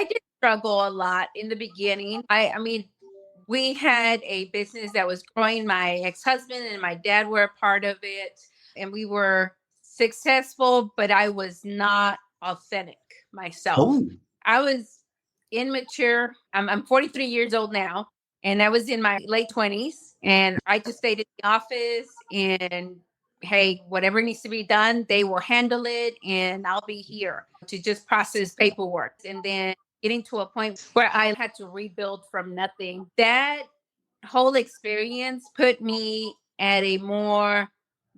I did struggle a lot in the beginning. I mean, we had a business that was growing. My ex-husband and my dad were a part of it, and we were successful, but I was not authentic myself. Oh, I was immature. I'm 43 years old now, and I was in my late 20s, and I just stayed in the office and hey, whatever needs to be done, they will handle it, and I'll be here to just process paperwork. And then getting to a point where I had to rebuild from nothing. That whole experience put me at a more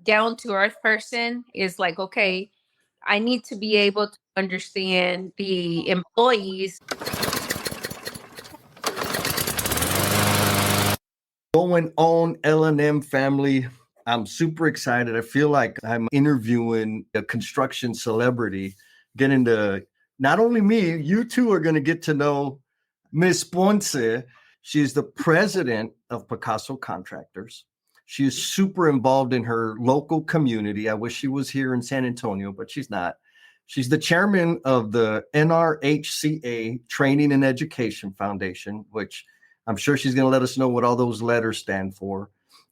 down to earth person. Is like, okay, I need to be able to understand the employees. going on, L&M family. I'm super excited. I feel like I'm interviewing a construction celebrity, getting to not only me, you two are going to get to know Miss Ponce. She's the president of Picasso Contractors. She is super involved in her local community. I wish she was here in San Antonio, but she's not. She's the chairman of the NRHCA Training and Education Foundation, which I'm sure she's going to let us know what all those letters stand for.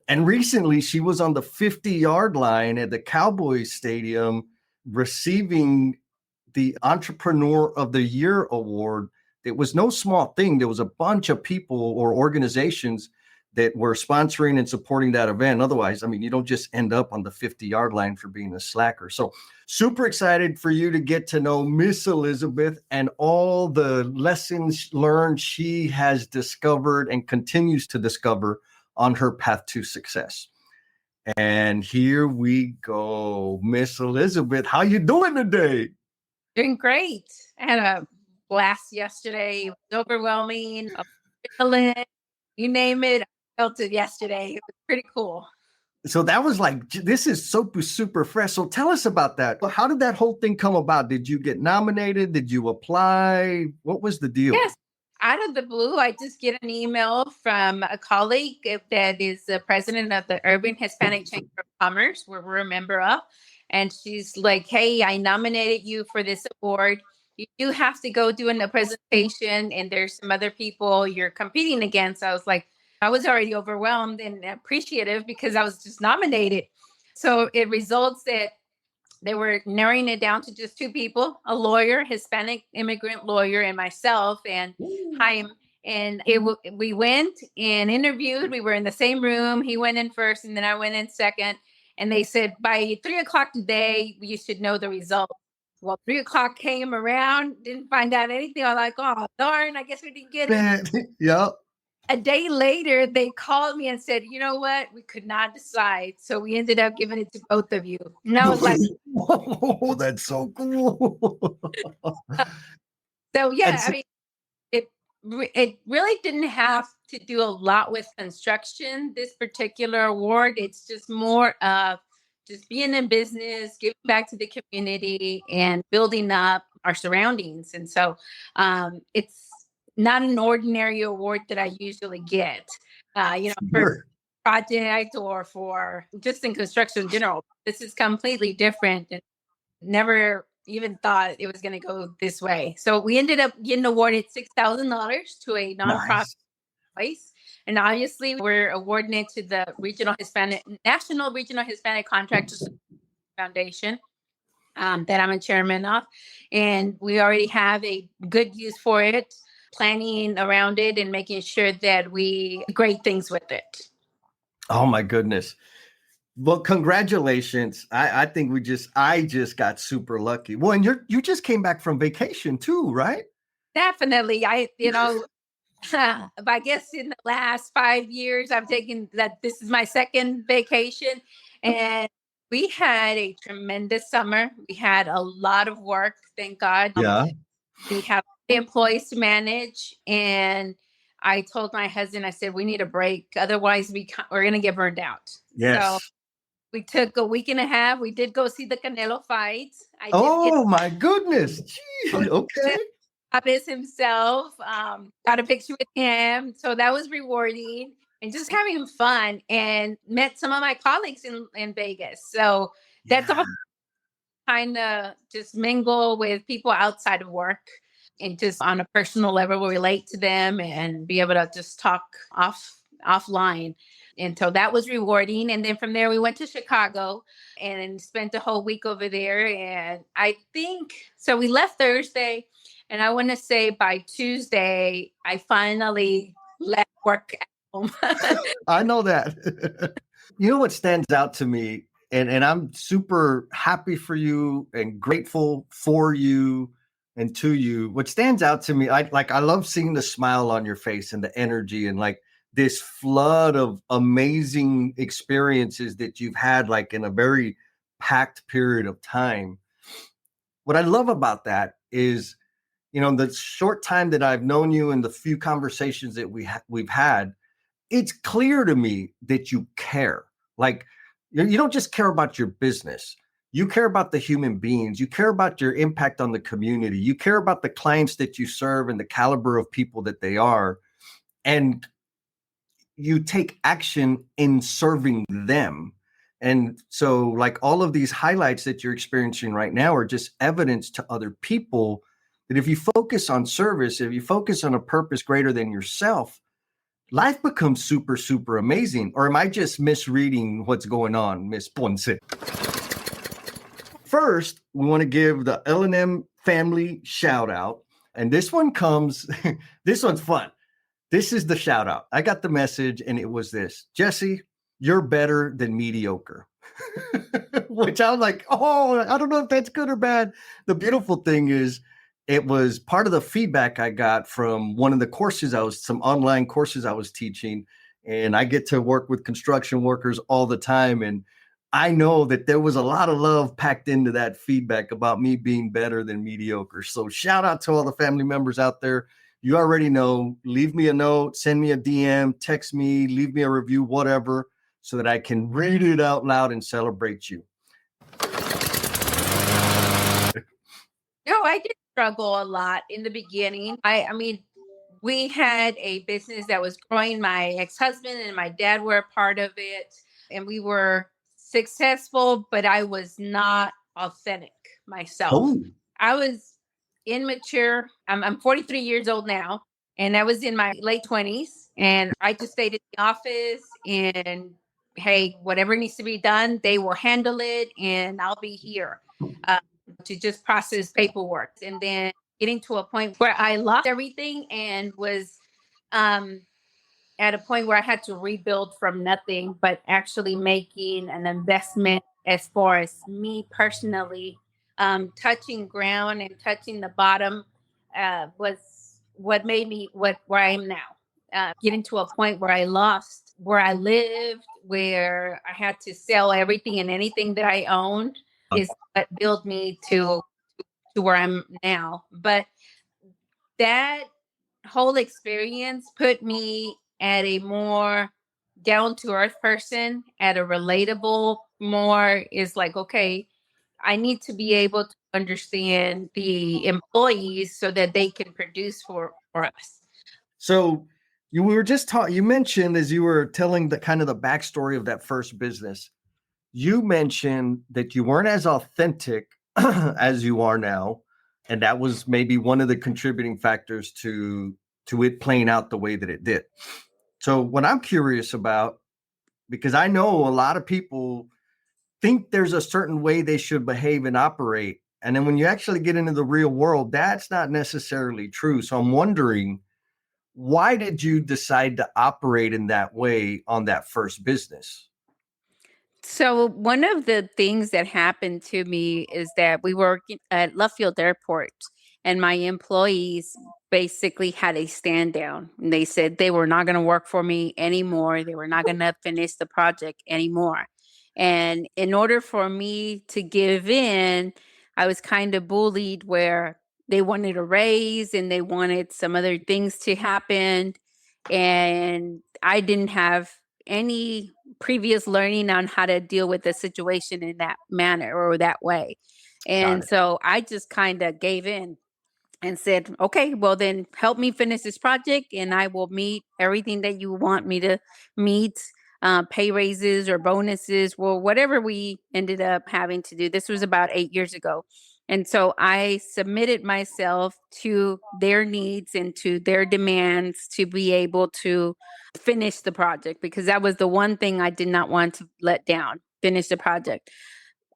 And recently, she was on the 50-yard line at the Cowboys stadium receiving the Entrepreneur of the Year award. It was no small thing. There was a bunch of people or organizations that were sponsoring and supporting that event. Otherwise, I mean, you don't just end up on the 50-yard line for being a slacker. So super excited for you to get to know Miss Elizabeth and all the lessons learned she has discovered and continues to discover on her path to success. And here we go. Miss Elizabeth, how you doing today? Doing great. I had a blast yesterday. It was overwhelming. Adrenaline, you name it. I felt it yesterday. It was pretty cool. So that was like, this is super fresh. So tell us about that. How did that whole thing come about? Did you get nominated? Did you apply? What was the deal? Yes. Out of the blue, I just get an email from a colleague that is the president of the Urban Hispanic Chamber of Commerce, where we're a member of. And she's like, hey, I nominated you for this award. You do have to go do a presentation, and there's some other people you're competing against. I was like, I was already overwhelmed and appreciative because I was just nominated. So it results that they were narrowing it down to just two people, a lawyer, Hispanic immigrant lawyer, and myself. And Chaim. And we went and interviewed. We were in the same room. He went in first, and then I went in second. And they said, by 3:00 today, you should know the result. Well, 3:00 came around, didn't find out anything. I was like, oh, darn, I guess we didn't get it. Yep. A day later, they called me and said, you know what? We could not decide. So we ended up giving it to both of you. And I was like, oh, that's so cool. So, yeah, I mean, it really didn't have to do a lot with construction, this particular award. It's just more of just being in business, giving back to the community, and building up our surroundings. And so it's not an ordinary award that I usually get, for project or for just in construction in general. This is completely different, and never even thought it was going to go this way. So we ended up getting awarded $6,000 to a nonprofit place. And obviously we're awarding it to the National Regional Hispanic Contractors Foundation that I'm a chairman of. And we already have a good use for it, planning around it and making sure that we do great things with it. Oh my goodness. Well, congratulations. I think I just got super lucky. Well, and you just came back from vacation too, right? Definitely. I guess in the last 5 years, I've taken that. This is my second vacation, and we had a tremendous summer. We had a lot of work. Thank God. Yeah. We have employees to manage, and I told my husband, I said, we need a break. Otherwise we're going to get burned out. Yes. So we took a week and a half. We did go see the Canelo fight. My goodness. Jeez. Okay. Chavez himself, got a picture with him. So that was rewarding and just having fun, and met some of my colleagues in Vegas. So that's all kind of just mingle with people outside of work. and just on a personal level relate to them and be able to just talk offline. And so that was rewarding. And then from there we went to Chicago and spent a whole week over there. And I think so we left Thursday, and I want to say by Tuesday I finally left work at home. I know that. You know what stands out to me, and I'm super happy for you and grateful for you and to you. What stands out to me, I love seeing the smile on your face and the energy and like this flood of amazing experiences that you've had like in a very packed period of time. What I love about that is, the short time that I've known you and the few conversations that we've had, it's clear to me that you care. Like you don't just care about your business. You care about the human beings. You care about your impact on the community. You care about the clients that you serve and the caliber of people that they are. And you take action in serving them. And so like all of these highlights that you're experiencing right now are just evidence to other people that if you focus on service, if you focus on a purpose greater than yourself, life becomes super, super amazing. Or am I just misreading what's going on, Miss Ponce? First, we want to give the L&M family shout out. And this one comes, this one's fun. This is the shout out. I got the message and it was this: Jesse, you're better than mediocre. Which I was like, oh, I don't know if that's good or bad. The beautiful thing is, it was part of the feedback I got from one of the courses some online courses I was teaching. And I get to work with construction workers all the time. And I know that there was a lot of love packed into that feedback about me being better than mediocre. So shout out to all the family members out there. You already know, leave me a note, send me a DM, text me, leave me a review, whatever, so that I can read it out loud and celebrate you. No, I did struggle a lot in the beginning. I mean, we had a business that was growing. My ex-husband and my dad were a part of it, and we were successful, but I was not authentic myself. Oh, I was immature. I'm 43 years old now, and I was in my late 20s, and I just stayed in the office and hey, whatever needs to be done, they will handle it, and I'll be here to just process paperwork. And then getting to a point where I lost everything and was um, at a point where I had to rebuild from nothing, but actually making an investment as far as me personally, touching ground and touching the bottom was what made me where I am now. Getting to a point where I lost where I lived, where I had to sell everything and anything that I owned is what built me to where I'm now. But that whole experience put me at a more down to earth person, at a relatable more is like, okay, I need to be able to understand the employees so that they can produce for us. so we were just talking, you mentioned as you were telling the kind of the backstory of that first business, you mentioned that you weren't as authentic as you are now. And that was maybe one of the contributing factors to it playing out the way that it did. So what I'm curious about, because I know a lot of people think there's a certain way they should behave and operate. And then when you actually get into the real world, that's not necessarily true. So I'm wondering, why did you decide to operate in that way on that first business? So one of the things that happened to me is that we were working at Luffield Airport, and my employees basically had a stand down. And they said they were not going to work for me anymore. They were not going to finish the project anymore. And in order for me to give in, I was kind of bullied where they wanted a raise and they wanted some other things to happen. And I didn't have any previous learning on how to deal with the situation in that manner or that way. Got And it. so I just kind of gave in and said, okay, well, then help me finish this project and I will meet everything that you want me to meet, pay raises or bonuses, well, whatever we ended up having to do. This was about 8 years ago. And so I submitted myself to their needs and to their demands to be able to finish the project, because that was the one thing I did not want to let down, finish the project.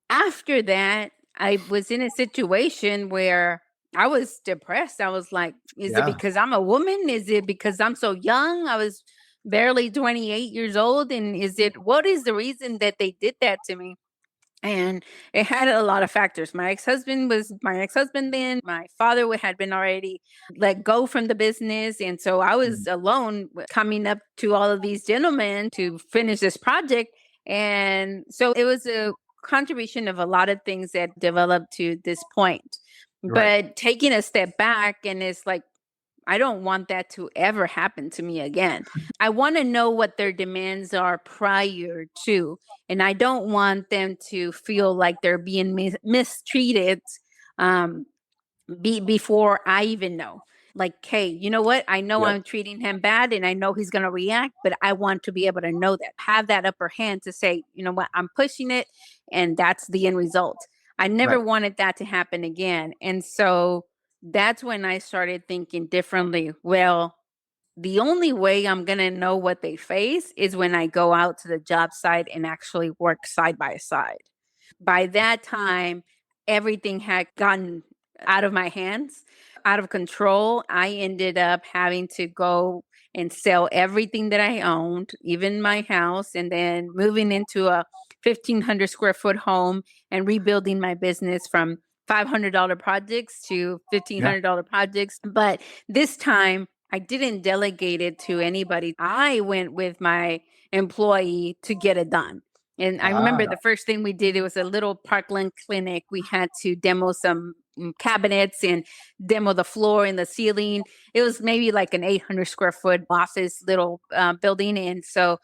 After that, I was in a situation where I was depressed. I was like, is it Yeah. because I'm a woman? Is it because I'm so young? I was barely 28 years old. And what is the reason that they did that to me? And it had a lot of factors. My ex-husband then. My father had been already let go from the business. And so I was alone coming up to all of these gentlemen to finish this project. And so it was a contribution of a lot of things that developed to this point. Right. But taking a step back, and it's like, I don't want that to ever happen to me again. I want to know what their demands are prior to, and I don't want them to feel like they're being mistreated um, before I even know. Like, hey, you know what? I know Yep. I'm treating him bad and I know he's going to react, but I want to be able to know that, have that upper hand to say, you know what, I'm pushing it and that's the end result. I never Right. wanted that to happen again. And so that's when I started thinking differently. Well, the only way I'm going to know what they face is when I go out to the job site and actually work side by side. By that time, everything had gotten out of my hands, out of control. I ended up having to go and sell everything that I owned, even my house, and then moving into a 1,500 square foot home and rebuilding my business from $500 projects to Yeah. $1,500 projects. But this time, I didn't delegate it to anybody. I went with my employee to get it done. And I remember Ah. the first thing we did, it was a little Parkland clinic. We had to demo some cabinets and demo the floor and the ceiling. It was maybe like an 800 square foot office little building. And so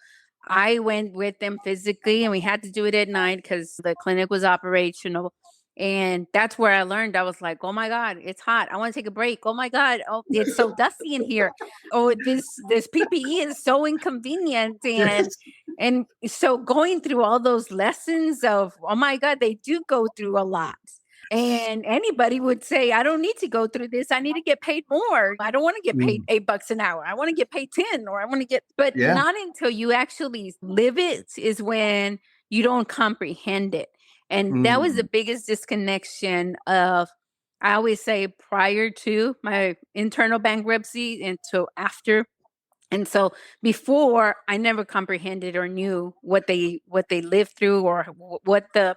I went with them physically, and we had to do it at night because the clinic was operational. And that's where I learned. I was like, oh my God, it's hot. I want to take a break. Oh my God. Oh, it's so dusty in here. Oh, this PPE is so inconvenient. Yes. And so going through all those lessons of, oh my God, they do go through a lot. And anybody would say, I don't need to go through this. I need to get paid more. I don't want to get paid Mm. $8 an hour. I want to get paid 10, or I want to get, but Yeah. not until you actually live it is when you don't comprehend it. And that was the Mm. biggest disconnection of, I always say, prior to my internal bankruptcy and so after. And so before, I never comprehended or knew what they lived through, or what the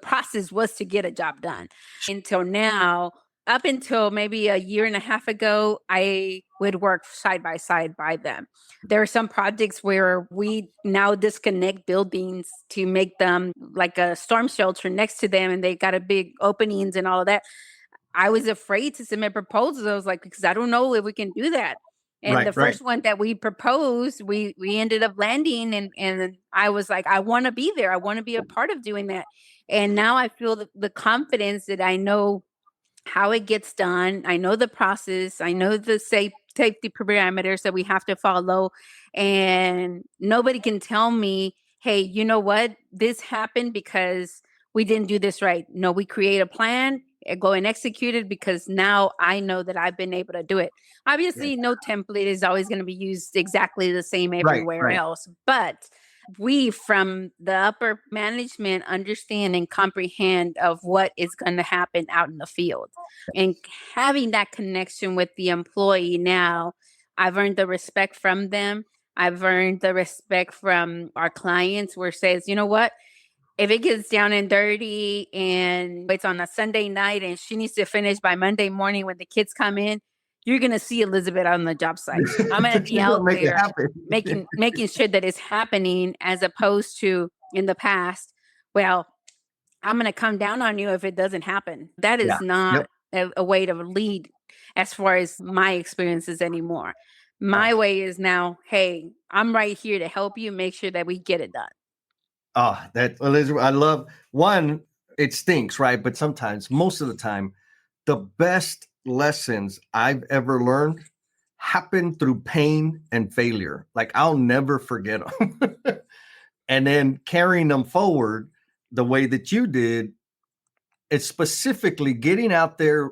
process was to get a job done. Until now, up until maybe a year and a half ago, I would work side by side by them. There are some projects where we now disconnect buildings to make them like a storm shelter next to them, and they got a big openings and all of that. I was afraid to submit proposals. I was like, because I don't know if we can do that. And Right. the Right. first one that we proposed, we ended up landing, and I was like, I want to be there. I want to be a part of doing that. And now I feel the confidence that I know how it gets done. I know the process. I know the safety parameters that we have to follow. And nobody can tell me, hey, you know what? This happened because we didn't do this right. No, we create a plan, go and execute it, because now I know that I've been able to do it. Yeah. Obviously, no template is always going to be used exactly the same Right. everywhere Right. else. But we from the upper management understand and comprehend of what is going to happen out in the field, and having that connection with the employee. Now I've earned the respect from them. I've earned the respect from our clients, where it says, you know what, if it gets down and dirty and it's on a Sunday night and she needs to finish by Monday morning when the kids come in, you're going to see Elizabeth on the job site. I'm going to be She's gonna out make it there happen. making sure that it's happening, as opposed to in the past, well, I'm going to come down on you if it doesn't happen. That Yeah. is not Yep. a way to lead, as far as my experiences anymore. Oh. My way is now, hey, I'm right here to help you make sure that we get it done. Oh, that Elizabeth, I love one. It stinks, right? But sometimes, most of the time, the best lessons I've ever learned happen through pain and failure. Like I'll never forget them. And then carrying them forward the way that you did, it's specifically getting out there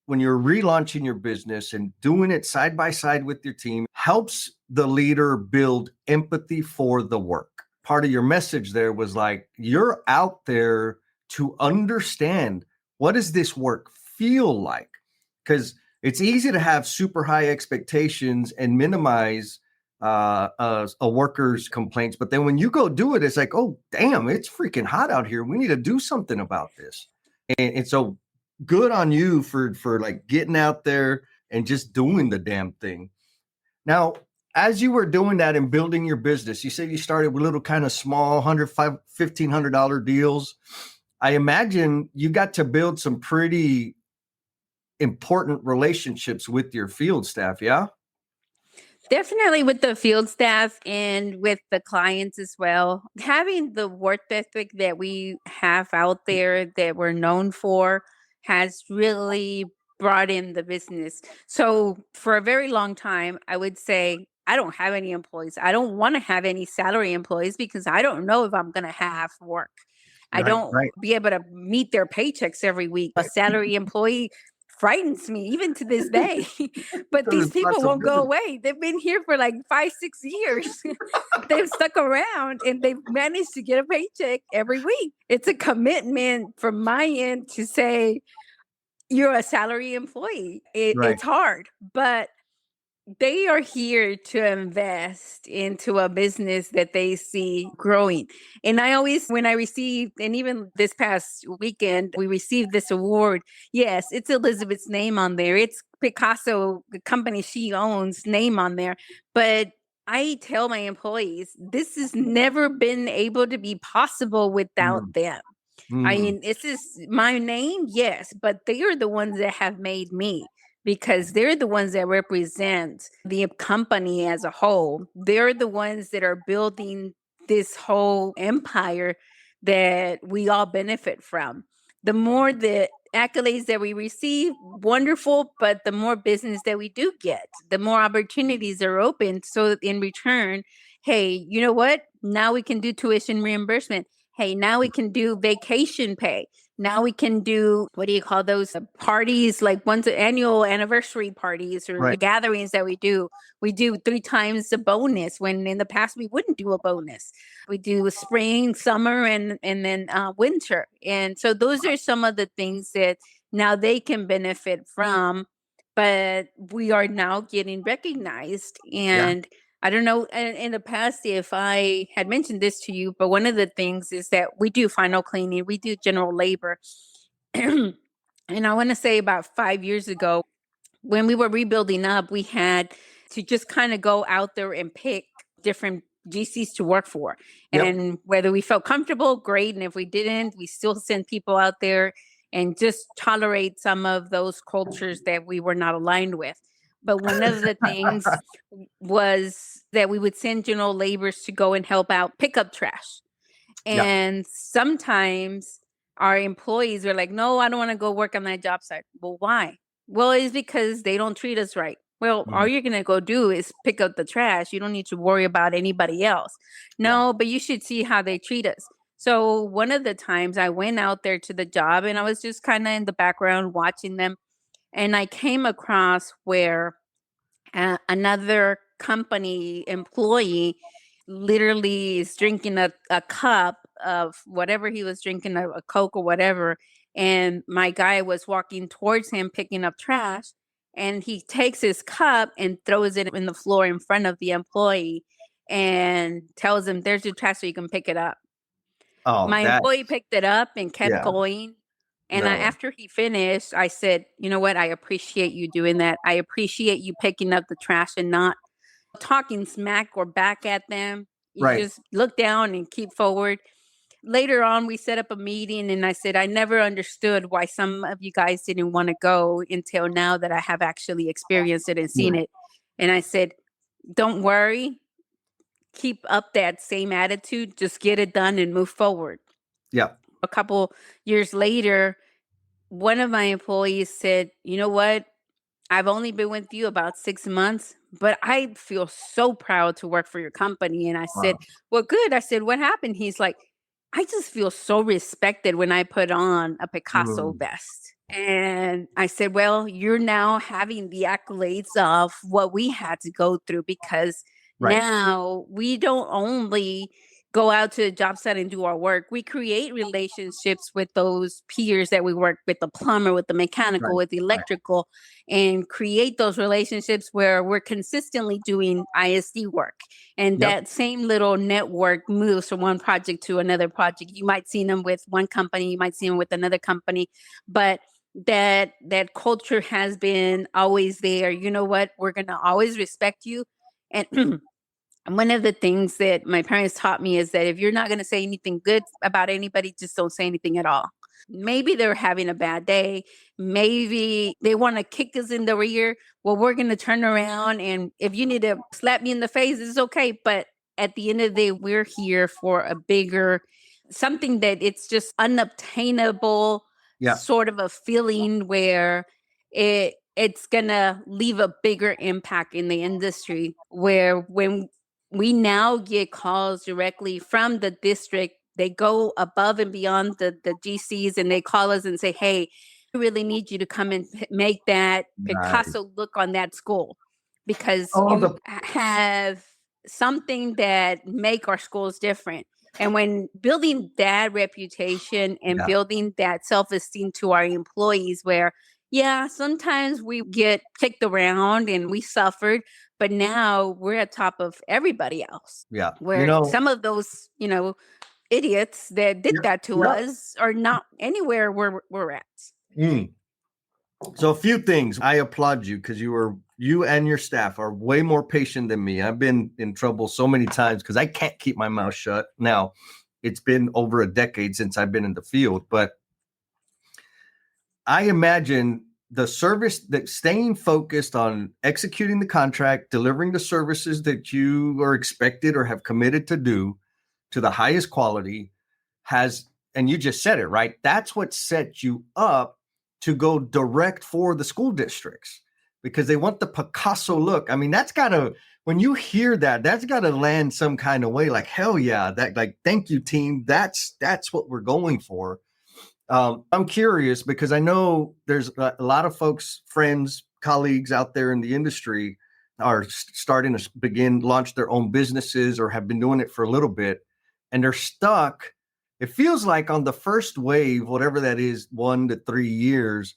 when you're relaunching your business and doing it side by side with your team helps the leader build empathy for the work. Part of your message there was like, you're out there to understand, what does this work feel like? Because it's easy to have super high expectations and minimize a worker's complaints. But then when you go do it, it's like, oh, damn, it's freaking hot out here. We need to do something about this. And so good on you for like getting out there and just doing the damn thing. Now, as you were doing that and building your business, you said you started with little kind of small $1,500 deals. I imagine you got to build some pretty important relationships with your field staff. Yeah. Definitely with the field staff and with the clients as well. Having the work ethic that we have out there that we're known for has really brought in the business. So for a very long time, I would say I don't have any employees. I don't want to have any salary employees because I don't know if I'm going to have work. I don't Right. be able to meet their paychecks every week. A salary employee frightens me even to this day. But these people won't go away. They've been here for like 5-6 years. They've stuck around and they've managed to get a paycheck every week. It's a commitment from my end to say you're a salary employee. It's hard, but they are here to invest into a business that they see growing. And I always, when I received, and even this past weekend, we received this award. Yes, it's Elizabeth's name on there. It's Picasso, the company she owns, name on there. But I tell my employees, this has never been able to be possible without them. I mean, this is my name, yes, but they are the ones that have made me because they're the ones that represent the company as a whole. They're the ones that are building this whole empire that we all benefit from. The more the accolades that we receive, wonderful, but the more business that we do get, the more opportunities are open. So in return, hey, you know what? Now we can do tuition reimbursement. Hey, now we can do vacation pay. Now we can do, what do you call those parties, like once annual anniversary parties or gatherings that we do. We do 3 times the bonus when in the past we wouldn't do a bonus. We do spring, summer, and then winter. And so those are some of the things that now they can benefit from, but we are now getting recognized. And I don't know in the past if I had mentioned this to you, but one of the things is that we do final cleaning, we do general labor. And I want to say about 5 years ago, when we were rebuilding up, we had to just kind of go out there and pick different GCs to work for. And whether we felt comfortable, great. And if we didn't, we still send people out there and just tolerate some of those cultures that we were not aligned with. But one of the things was that we would send general laborers to go and help out pick up trash. And sometimes our employees are like, no, I don't want to go work on that job site. Well, why? Well, it's because they don't treat us right. Well, all you're going to go do is pick up the trash. You don't need to worry about anybody else. No, but you should see how they treat us. So one of the times I went out there to the job and I was just kind of in the background watching them. And I came across where another company employee literally is drinking a cup of whatever he was drinking, a Coke or whatever. And my guy was walking towards him, picking up trash. And he takes his cup and throws it in the floor in front of the employee and tells him, there's your trash so you can pick it up. My employee picked it up and kept going. And after he finished, I said, you know what? I appreciate you doing that. I appreciate you picking up the trash and not talking smack or back at them. You just look down and keep forward. Later on, we set up a meeting and I said, I never understood why some of you guys didn't want to go until now that I have actually experienced it and seen it. And I said, don't worry. Keep up that same attitude. Just get it done and move forward. A couple years later, one of my employees said, you know what? I've only been with you about 6 months, but I feel so proud to work for your company. And I said, well, good. I said, what happened? He's like, I just feel so respected when I put on a Picasso Mm, vest. And I said, well, you're now having the accolades of what we had to go through, because right. now we don't only go out to the job site and do our work. We create relationships with those peers that we work with, the plumber, with the mechanical, Right. with the Right. electrical, and create those relationships where we're consistently doing ISD work. And Yep. that same little network moves from one project to another project. You might see them with one company, you might see them with another company, but that culture has been always there. You know what? We're going to always respect you. And one of the things that my parents taught me is that if you're not going to say anything good about anybody, just don't say anything at all. Maybe they're having a bad day. Maybe they want to kick us in the rear. Well, we're going to turn around. And if you need to slap me in the face, it's okay. But at the end of the day, we're here for a bigger something that it's just unobtainable Yeah. sort of a feeling where it's gonna leave a bigger impact in the industry, where when we now get calls directly from the district, they go above and beyond the GCs and they call us and say, hey, I really need you to come and make that Nice. Picasso look on that school, because Oh, you have something that make our schools different. And when building that reputation and yeah. building that self-esteem to our employees, where yeah, sometimes we get kicked around and we suffered, but now we're at top of everybody else. Yeah. Where some of those, idiots that did Yep. that to Yep. us are not anywhere where we're at. Mm. So a few things. I applaud you because you and your staff are way more patient than me. I've been in trouble so many times because I can't keep my mouth shut. Now, it's been over a decade since I've been in the field, but I imagine the service that staying focused on executing the contract, delivering the services that you are expected or have committed to do to the highest quality has, and you just said it, right? That's what set you up to go direct for the school districts because they want the Picasso look. I mean, when you hear that, that's got to land some kind of way like, hell yeah, that like, thank you team. That's what we're going for. I'm curious because I know there's a lot of folks, friends, colleagues out there in the industry are starting to launch their own businesses or have been doing it for a little bit, and they're stuck. It feels like on the first wave, whatever that is, 1 to 3 years,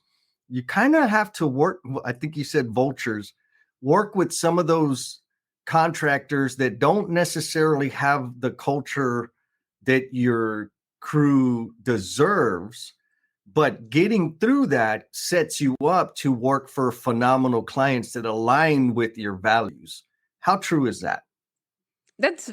you kind of have to work. I think you said vultures, work with some of those contractors that don't necessarily have the culture that your crew deserves, but getting through that sets you up to work for phenomenal clients that align with your values. How true is that? That's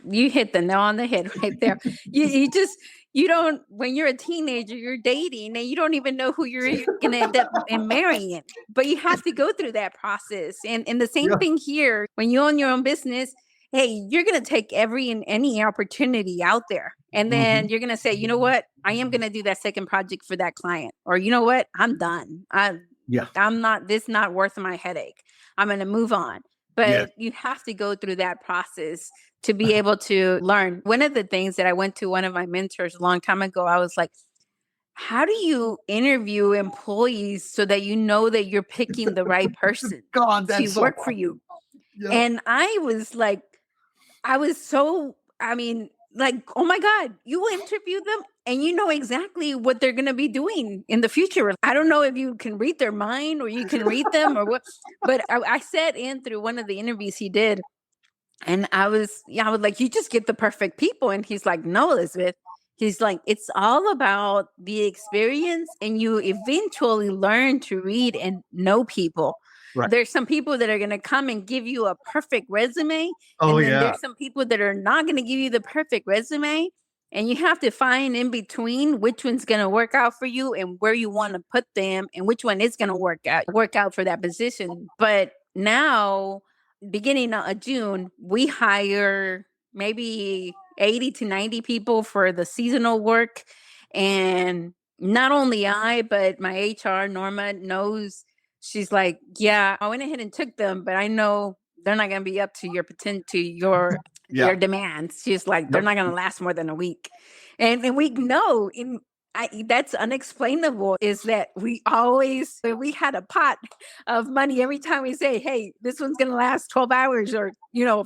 you hit the nail on the head right there. You just you don't when you're a teenager, you're dating and you don't even know who you're gonna end up in marrying. But you have to go through that process. And the same Yeah. thing here, when you own your own business, hey, you're gonna take every and any opportunity out there. And then Mhm. you're gonna say, you know what, I am gonna do that second project for that client. Or you know what, I'm done. Yeah. I'm not this not worth my headache. I'm gonna move on, Yeah. but you have to go through that process to be able to learn. One of the things that I went to one of my mentors a long time ago, I was like, how do you interview employees so that you know that you're picking the right person God, to that's so work for you? yeah. And I was like, I was so, I mean, like, oh my God, you will interview them and you know exactly what they're going to be doing in the future. I don't know if you can read their mind or you can read them or what, but I sat in through one of the interviews he did. And I was like, you just get the perfect people. And he's like, no, Elizabeth. He's like, it's all about the experience, and you eventually learn to read and know people. Right. There's some people that are going to come and give you a perfect resume. Oh And then yeah. there's some people that are not going to give you the perfect resume. And you have to find in between which one's going to work out for you and where you want to put them and which one is going to work out for that position. But now, beginning of June, we hire maybe 80 to 90 people for the seasonal work. And not only I, but my HR, Norma, knows. She's like, yeah, I went ahead and took them, but I know they're not going to be up to your your demands. She's like, they're not going to last more than a week. And we know that's unexplainable, is that we had a pot of money every time we say, hey, this one's going to last 12 hours or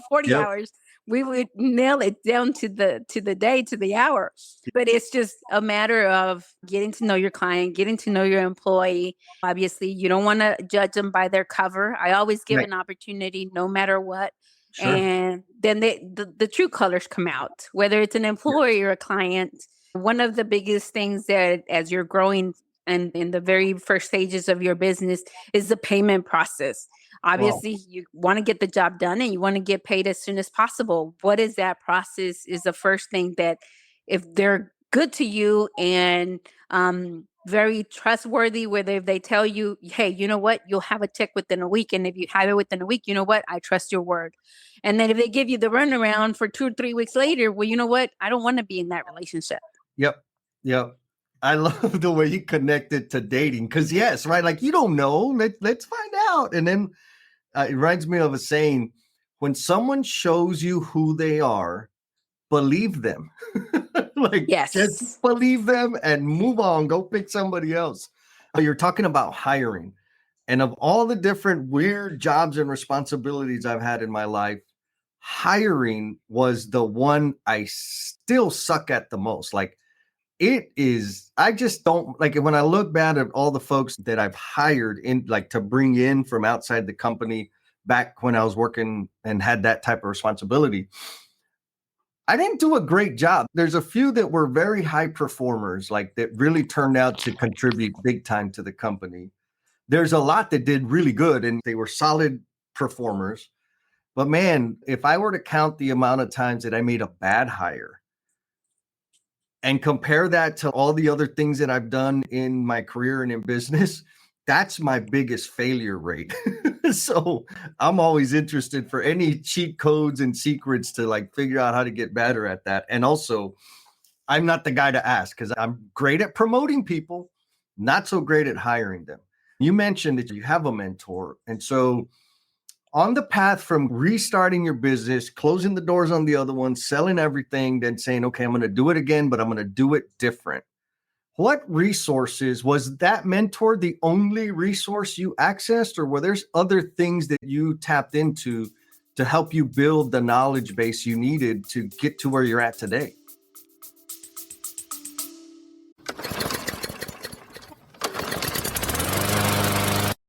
40 hours. We would nail it down to the day, to the hour. But it's just a matter of getting to know your client, getting to know your employee. Obviously, you don't want to judge them by their cover. I always give an opportunity no matter what. Sure. And then the true colors come out, whether it's an employee or a client. One of the biggest things that as you're growing and in the very first stages of your business is the payment process. Obviously, you want to get the job done and you want to get paid as soon as possible. What is that process is the first thing that, if they're good to you and very trustworthy, whether they tell you, hey, you know what, you'll have a check within a week. And if you have it within a week, you know what, I trust your word. And then if they give you the runaround for 2 or 3 weeks later, well, you know what, I don't want to be in that relationship. Yep. I love the way you connected to dating, because yes, right, like you don't know, let's find out. And then it reminds me of a saying: when someone shows you who they are, believe them. Just believe them and move on, go pick somebody else. You're talking about hiring, and of all the different weird jobs and responsibilities I've had in my life, hiring was the one I still suck at the most. Like, I just don't like it. When I look back at all the folks that I've hired in, like, to bring in from outside the company back when I was working and had that type of responsibility, I didn't do a great job. There's a few that were very high performers, like that really turned out to contribute big time to the company. There's a lot that did really good and they were solid performers. But man, if I were to count the amount of times that I made a bad hire and compare that to all the other things that I've done in my career and in business, that's my biggest failure rate. So I'm always interested for any cheat codes and secrets to like figure out how to get better at that. And also, I'm not the guy to ask because I'm great at promoting people, not so great at hiring them. You mentioned that you have a mentor. And so on the path from restarting your business, closing the doors on the other one, selling everything, then saying, okay, I'm going to do it again, but I'm going to do it different. What resources, was that mentor the only resource you accessed, or were there other things that you tapped into to help you build the knowledge base you needed to get to where you're at today?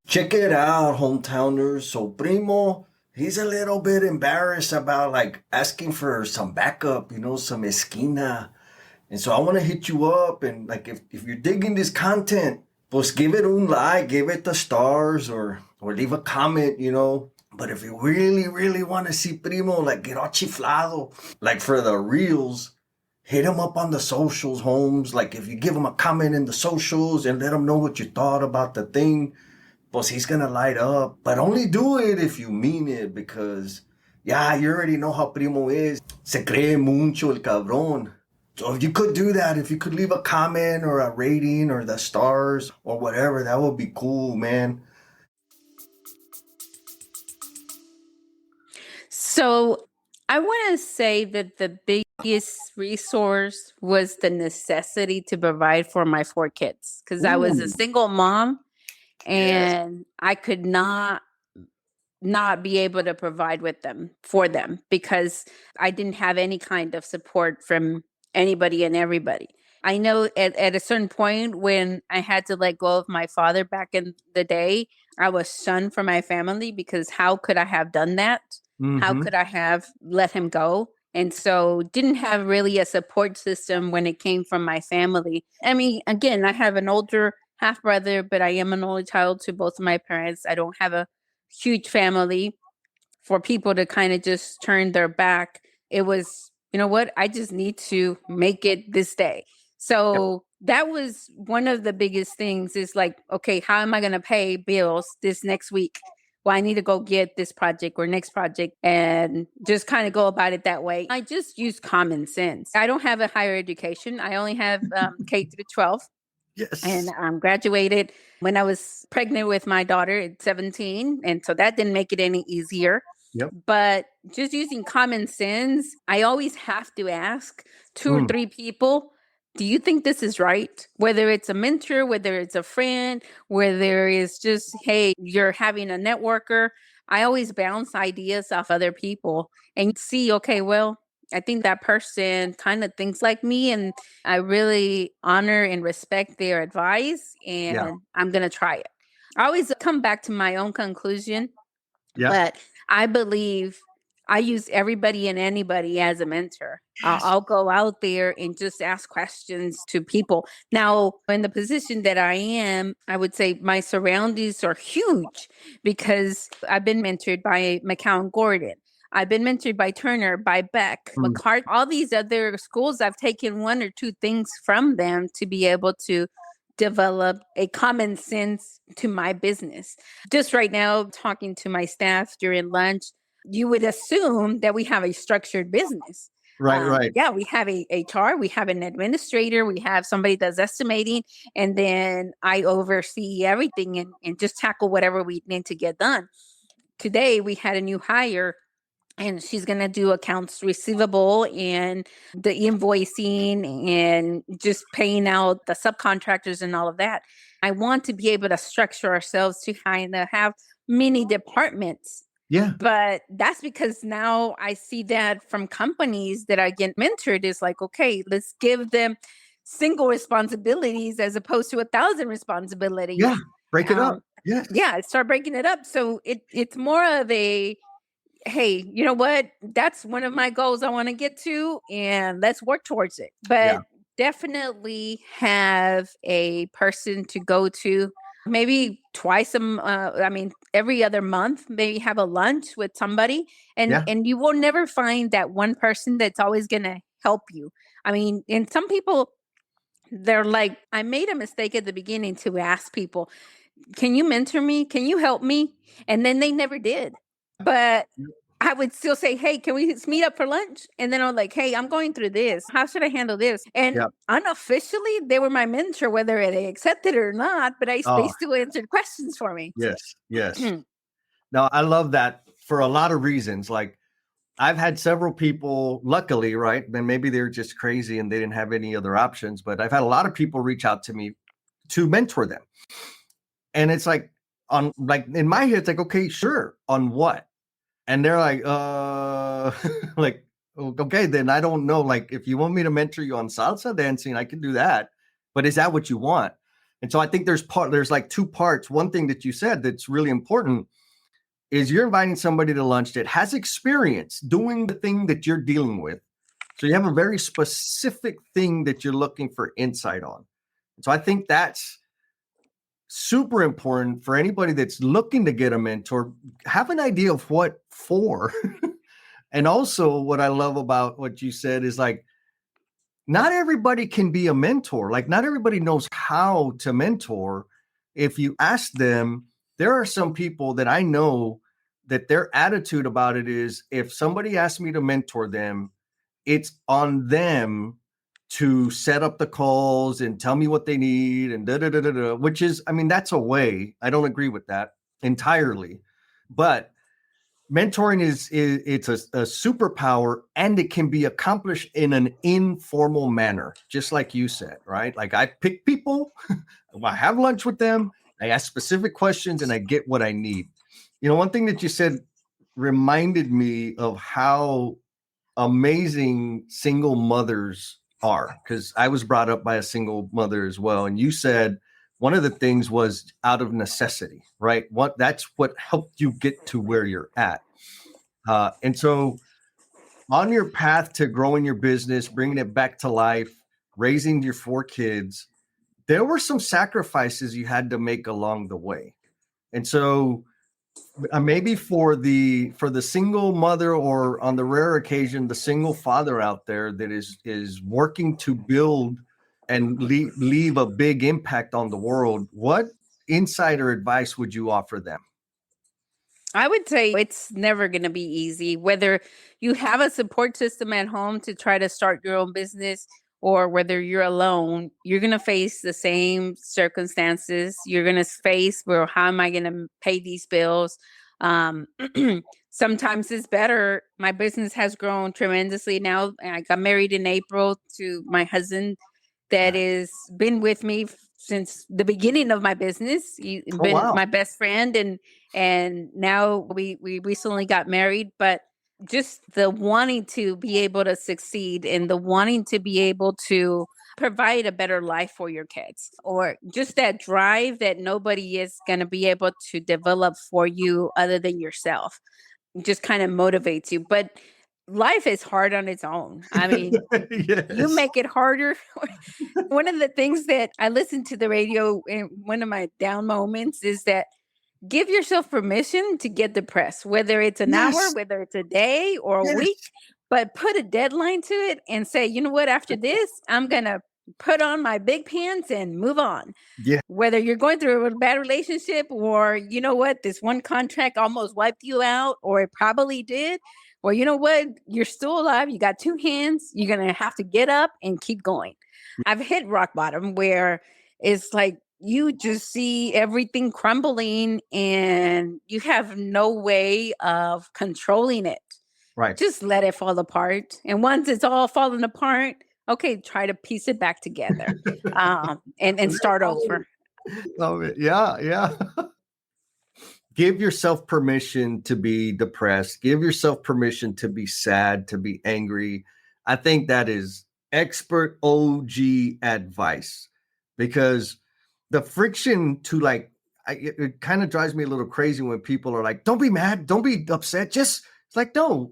Check it out, hometowners. So Primo, he's a little bit embarrassed about like asking for some backup, some esquina. And so I want to hit you up, and like if you're digging this content, pues give it un like, give it the stars, or leave a comment, But if you really, really want to see Primo like get all chiflado, like for the reels, hit him up on the socials, Holmes. Like if you give him a comment in the socials and let him know what you thought about the thing, pues he's gonna light up. But only do it if you mean it, because you already know how Primo is. Se cree mucho el cabrón. So if you could do that, if you could leave a comment or a rating or the stars or whatever, that would be cool, man. So I want to say that the biggest resource was the necessity to provide for my 4 kids, because I was a single mom and I could not be able to provide for them because I didn't have any kind of support from anybody and everybody. I know at a certain point when I had to let go of my father back in the day, I was shunned from my family because how could I have done that? Mm-hmm. How could I have let him go? And so didn't have really a support system when it came from my family. I mean, again, I have an older half brother, but I am an only child to both of my parents. I don't have a huge family for people to kind of just turn their back. It was, you know what, I just need to make it this day. So that was one of the biggest things, is like, okay, how am I going to pay bills this next week? Well, I need to go get this project or next project, and just kind of go about it that way. I just use common sense. I don't have a higher education. I only have K through 12. Yes. And graduated when I was pregnant with my daughter at 17. And so that didn't make it any easier. Yep. but just using common sense, I always have to ask two or Mm, three people, do you think this is right? Whether it's a mentor, whether it's a friend, whether it's just, hey, you're having a networker. I always bounce ideas off other people and see, okay, well, I think that person kind of thinks like me, and I really honor and respect their advice, yeah. and I'm going to try it. I always come back to my own conclusion, Yeah. but I believe I use everybody and anybody as a mentor. Yes. I'll go out there and just ask questions to people. Now, in the position that I am, I would say my surroundings are huge because I've been mentored by McCown Gordon. I've been mentored by Turner, by Beck, Mm, McCart, all these other schools. I've taken one or two things from them to be able to develop a common sense to my business. Just right now, talking to my staff during lunch, you would assume that we have a structured business. right. Right. Yeah, we have a HR, we have an administrator, we have somebody that's estimating, and then I oversee everything and just tackle whatever we need to get done. Today, we had a new hire, and she's going to do accounts receivable and the invoicing and just paying out the subcontractors and all of that. I want to be able to structure ourselves to kind of have many departments, Yeah. but that's because now I see that from companies that I get mentored is like, okay, let's give them single responsibilities as opposed to 1,000 Yeah. responsibilities. Break it up. Yes. Yeah, start breaking it up. So it's more of a, hey, you know what? That's one of my goals I want to get to, and let's work towards it. Yeah. But definitely have a person to go to, maybe I mean, every other month, maybe have a lunch with somebody, Yeah. and you will never find that one person that's always going to help you. I mean, and some people, they're like, I made a mistake at the beginning to ask people, can you mentor me? Can you help me? And then they never did. But I would still say, hey, can we meet up for lunch? And then I'm like, hey, I'm going through this. How should I handle this? And Yeah. unofficially, they were my mentor, whether they accepted it or not, but they Oh, still answered questions for me. yes. Yes. Now, I love that for a lot of reasons. Like, I've had several people, luckily, right? And maybe they're just crazy and they didn't have any other options, but I've had a lot of people reach out to me to mentor them. And it's like, on like in my head, it's like, okay, sure. On what? And they're like, like, okay, then I don't know. Like, if you want me to mentor you on salsa dancing, I can do that. But is that what you want? And so I think there's like two parts. One thing that you said that's really important is you're inviting somebody to lunch that has experience doing the thing that you're dealing with. So you have a very specific thing that you're looking for insight on. So I think that's super important for anybody that's looking to get a mentor. Have an idea of what for. And also what I love about what you said is like, not everybody can be a mentor. Like, not everybody knows how to mentor. If you ask them, there are some people that I know that their attitude about it is, if somebody asks me to mentor them, it's on them to set up the calls and tell me what they need and da da da da da, which is, I mean, that's a way. I don't agree with that entirely. But mentoring is it's a superpower, and it can be accomplished in an informal manner, just like you said, right? Like, I pick people, I have lunch with them, I ask specific questions, and I get what I need. You know, one thing that you said reminded me of how amazing single mothers are, because I was brought up by a single mother as well. And you said one of the things was out of necessity, right? That's what helped you get to where you're at. And so on your path to growing your business, bringing it back to life, raising your 4 kids, there were some sacrifices you had to make along the way. And so maybe for the single mother, or on the rare occasion the single father out there that is working to build and leave a big impact on the world, what insider advice would you offer them? I would say it's never going to be easy, whether you have a support system at home to try to start your own business or whether you're alone. You're going to face the same circumstances. You're going to face, well, how am I going to pay these bills? sometimes it's better. My business has grown tremendously now. I got married in April to my husband that is been with me since the beginning of my business. He's Oh, been wow. my best friend, and now we recently got married. But just the wanting to be able to succeed and the wanting to be able to provide a better life for your kids, or just that drive that nobody is going to be able to develop for you other than yourself, just kind of motivates you. But life is hard on its own. I mean, you Yes. make it harder. One of the things that I listen to the radio in one of my down moments is that give yourself permission to get depressed, whether it's an hour, Yes. whether it's a day or a week, Yes. but put a deadline to it and say, you know what, after this, I'm going to put on my big pants and move on. Yeah. Whether you're going through a bad relationship, or you know what, this one contract almost wiped you out, or it probably did, or you know what, you're still alive, you got two hands, you're going to have to get up and keep going. I've hit rock bottom where it's like you just see everything crumbling and you have no way of controlling it. Right. Just let it fall apart. And once it's all falling apart, okay, try to piece it back together, and start over. Love it. Yeah. Yeah. Give yourself permission to be depressed. Give yourself permission to be sad, to be angry. I think that is expert OG advice, because the friction to like, it kind of drives me a little crazy when people are like, don't be mad, don't be upset. Just it's like, no,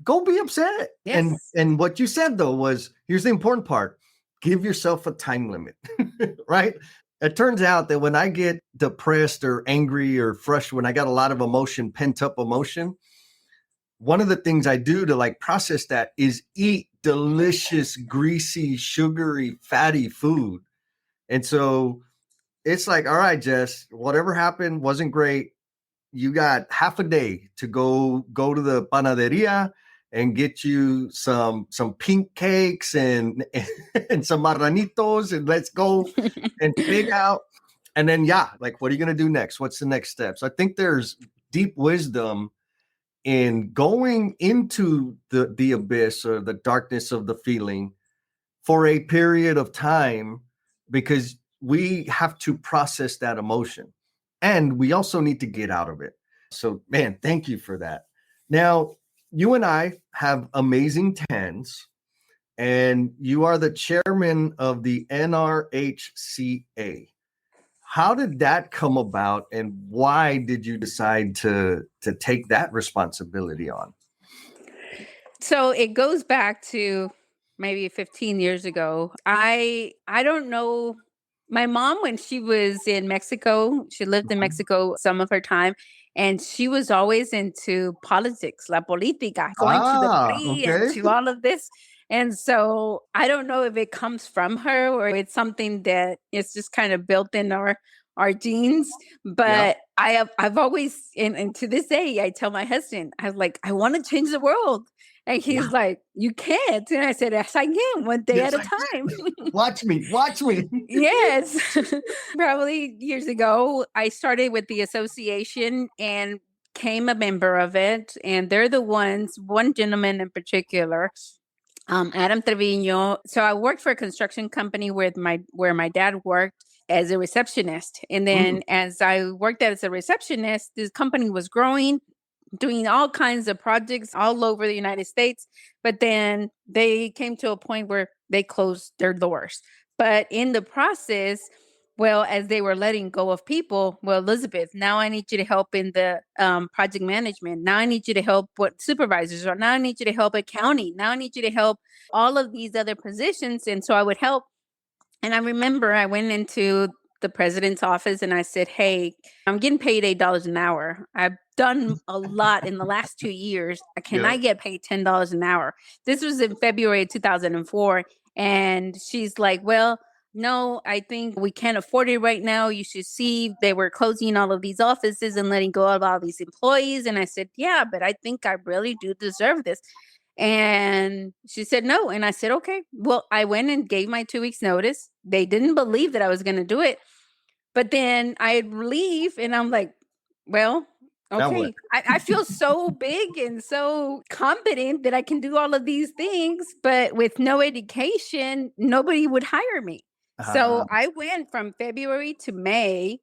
go be upset. Yes. And what you said though was, here's the important part: give yourself a time limit, right? It turns out that when I get depressed or angry or frustrated, when I got a lot of emotion, pent up emotion, one of the things I do to like process that is eat delicious, greasy, sugary, fatty food. And so it's like, all right, Jess, whatever happened wasn't great. You got half a day to go to the panaderia and get you some pink cakes and and some marranitos, and let's go and pig out. And then yeah, like, what are you going to do next? What's the next steps? I think there's deep wisdom in going into the abyss or the darkness of the feeling for a period of time, because we have to process that emotion and we also need to get out of it. So, man, thank you for that. Now, you and I have amazing tens, and you are the chairman of the NRHCA. How did that come about, and why did you decide to take that responsibility on? So it goes back to maybe 15 years ago. I don't know. My mom, when she was in Mexico, she lived in Mexico some of her time, and she was always into politics, la política, going to the PRI and Okay. to all of this. And so I don't know if it comes from her or it's something that is just kind of built in our genes. Yeah. But I've always, and to this day, I tell my husband, I was like, I want to change the world. And he's Wow. like, you can't. And I said, yes, I can, one day at Yes, a I can. time. Watch me. Watch me. Yes. Probably years ago, I started with the association and became a member of it. And they're the ones, one gentleman in particular, Adam Trevino. So I worked for a construction company where my dad worked as a receptionist. And Mm, then as I worked as a receptionist, this company was growing, doing all kinds of projects all over the United States. But then they came to a point where they closed their doors. But in the process, well, as they were letting go of people, well, Elizabeth, now I need you to help in the project management. Now I need you to help with supervisors, or now I need you to help accounting. Now I need you to help all of these other positions. And so I would help. And I remember I went into the president's office and I said, hey, I'm getting paid $8 an hour. I've done a lot in the last 2 years. Can yeah. I get paid $10 an hour? This was in February of 2004. And she's like, well, no, I think we can't afford it right now. You should see they were closing all of these offices and letting go of all these employees. And I said, yeah, but I think I really do deserve this. And she said no. And I said, okay. Well, I went and gave my 2 weeks notice. They didn't believe that I was going to do it. But then I'd leave and I'm like, well, Now what? Okay, I feel so big and so confident that I can do all of these things, but with no education, nobody would hire me. Uh, So I went from February to May.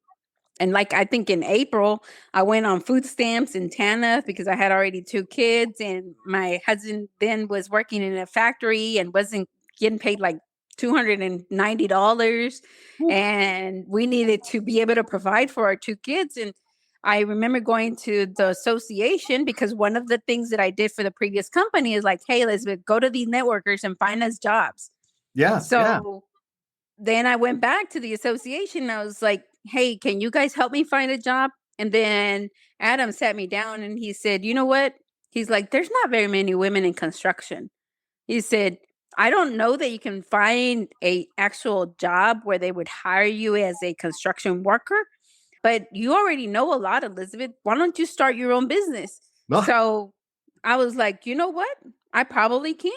And like I think in April, I went on food stamps in TANF because I had already 2 kids, and my husband then was working in a factory and wasn't getting paid like $290. And we needed to be able to provide for our 2 kids. And I remember going to the association because one of the things that I did for the previous company is like, hey, Elizabeth, go to these networkers and find us jobs. yeah, yeah. So then I went back to the association and I was like, hey, can you guys help me find a job? And then Adam sat me down and he said, you know what? He's like, there's not very many women in construction. He said, I don't know that you can find a actual job where they would hire you as a construction worker, but you already know a lot, Elizabeth. Why don't you start your own business? Ah. So I was like, you know what? I probably can.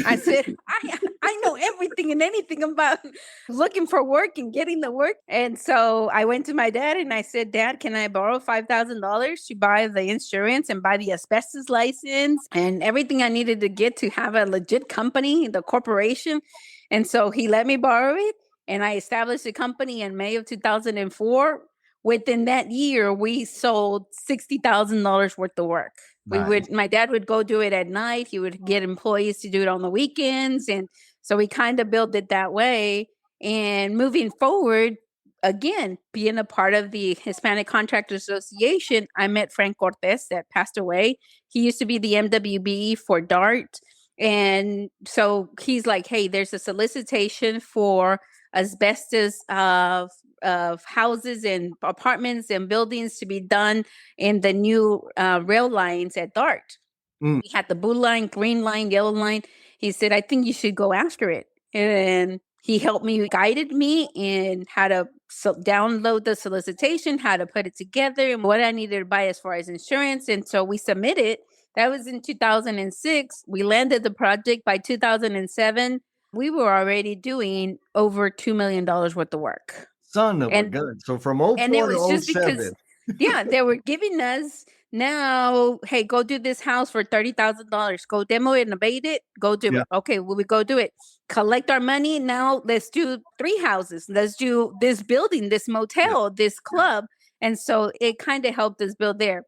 I said, I know everything and anything about looking for work and getting the work. And so I went to my dad and I said, Dad, can I borrow $5,000 to buy the insurance and buy the asbestos license and everything I needed to get to have a legit company, the corporation? And so he let me borrow it. And I established a company in May of 2004. Within that year, we sold $60,000 worth of work. Nice. My dad would go do it at night. He would get employees to do it on the weekends. And so we kind of built it that way. And moving forward, again, being a part of the Hispanic Contractors Association, I met Frank Cortez that passed away. He used to be the MWB for DART. And so he's like, hey, there's a solicitation for asbestos of houses and apartments and buildings to be done in the new rail lines at DART. Mm. We had the blue line, green line, yellow line. He said, I think you should go after it. And he helped me, guided me in how to download the solicitation, how to put it together, and what I needed to buy as far as insurance. And so we submitted. That was in 2006. We landed the project by 2007. We were already doing over $2 million worth of work. Son of a And gun. So from oh and it four to was oh just because, seven. yeah, they were giving us now, hey, go do this house for $30,000. Go demo it and abate it. Go do Yeah. it. Okay, well, we go do it. Collect our money. Now let's do 3 houses. Let's do this building, this Yeah. motel, this club. And so it kind of helped us build there.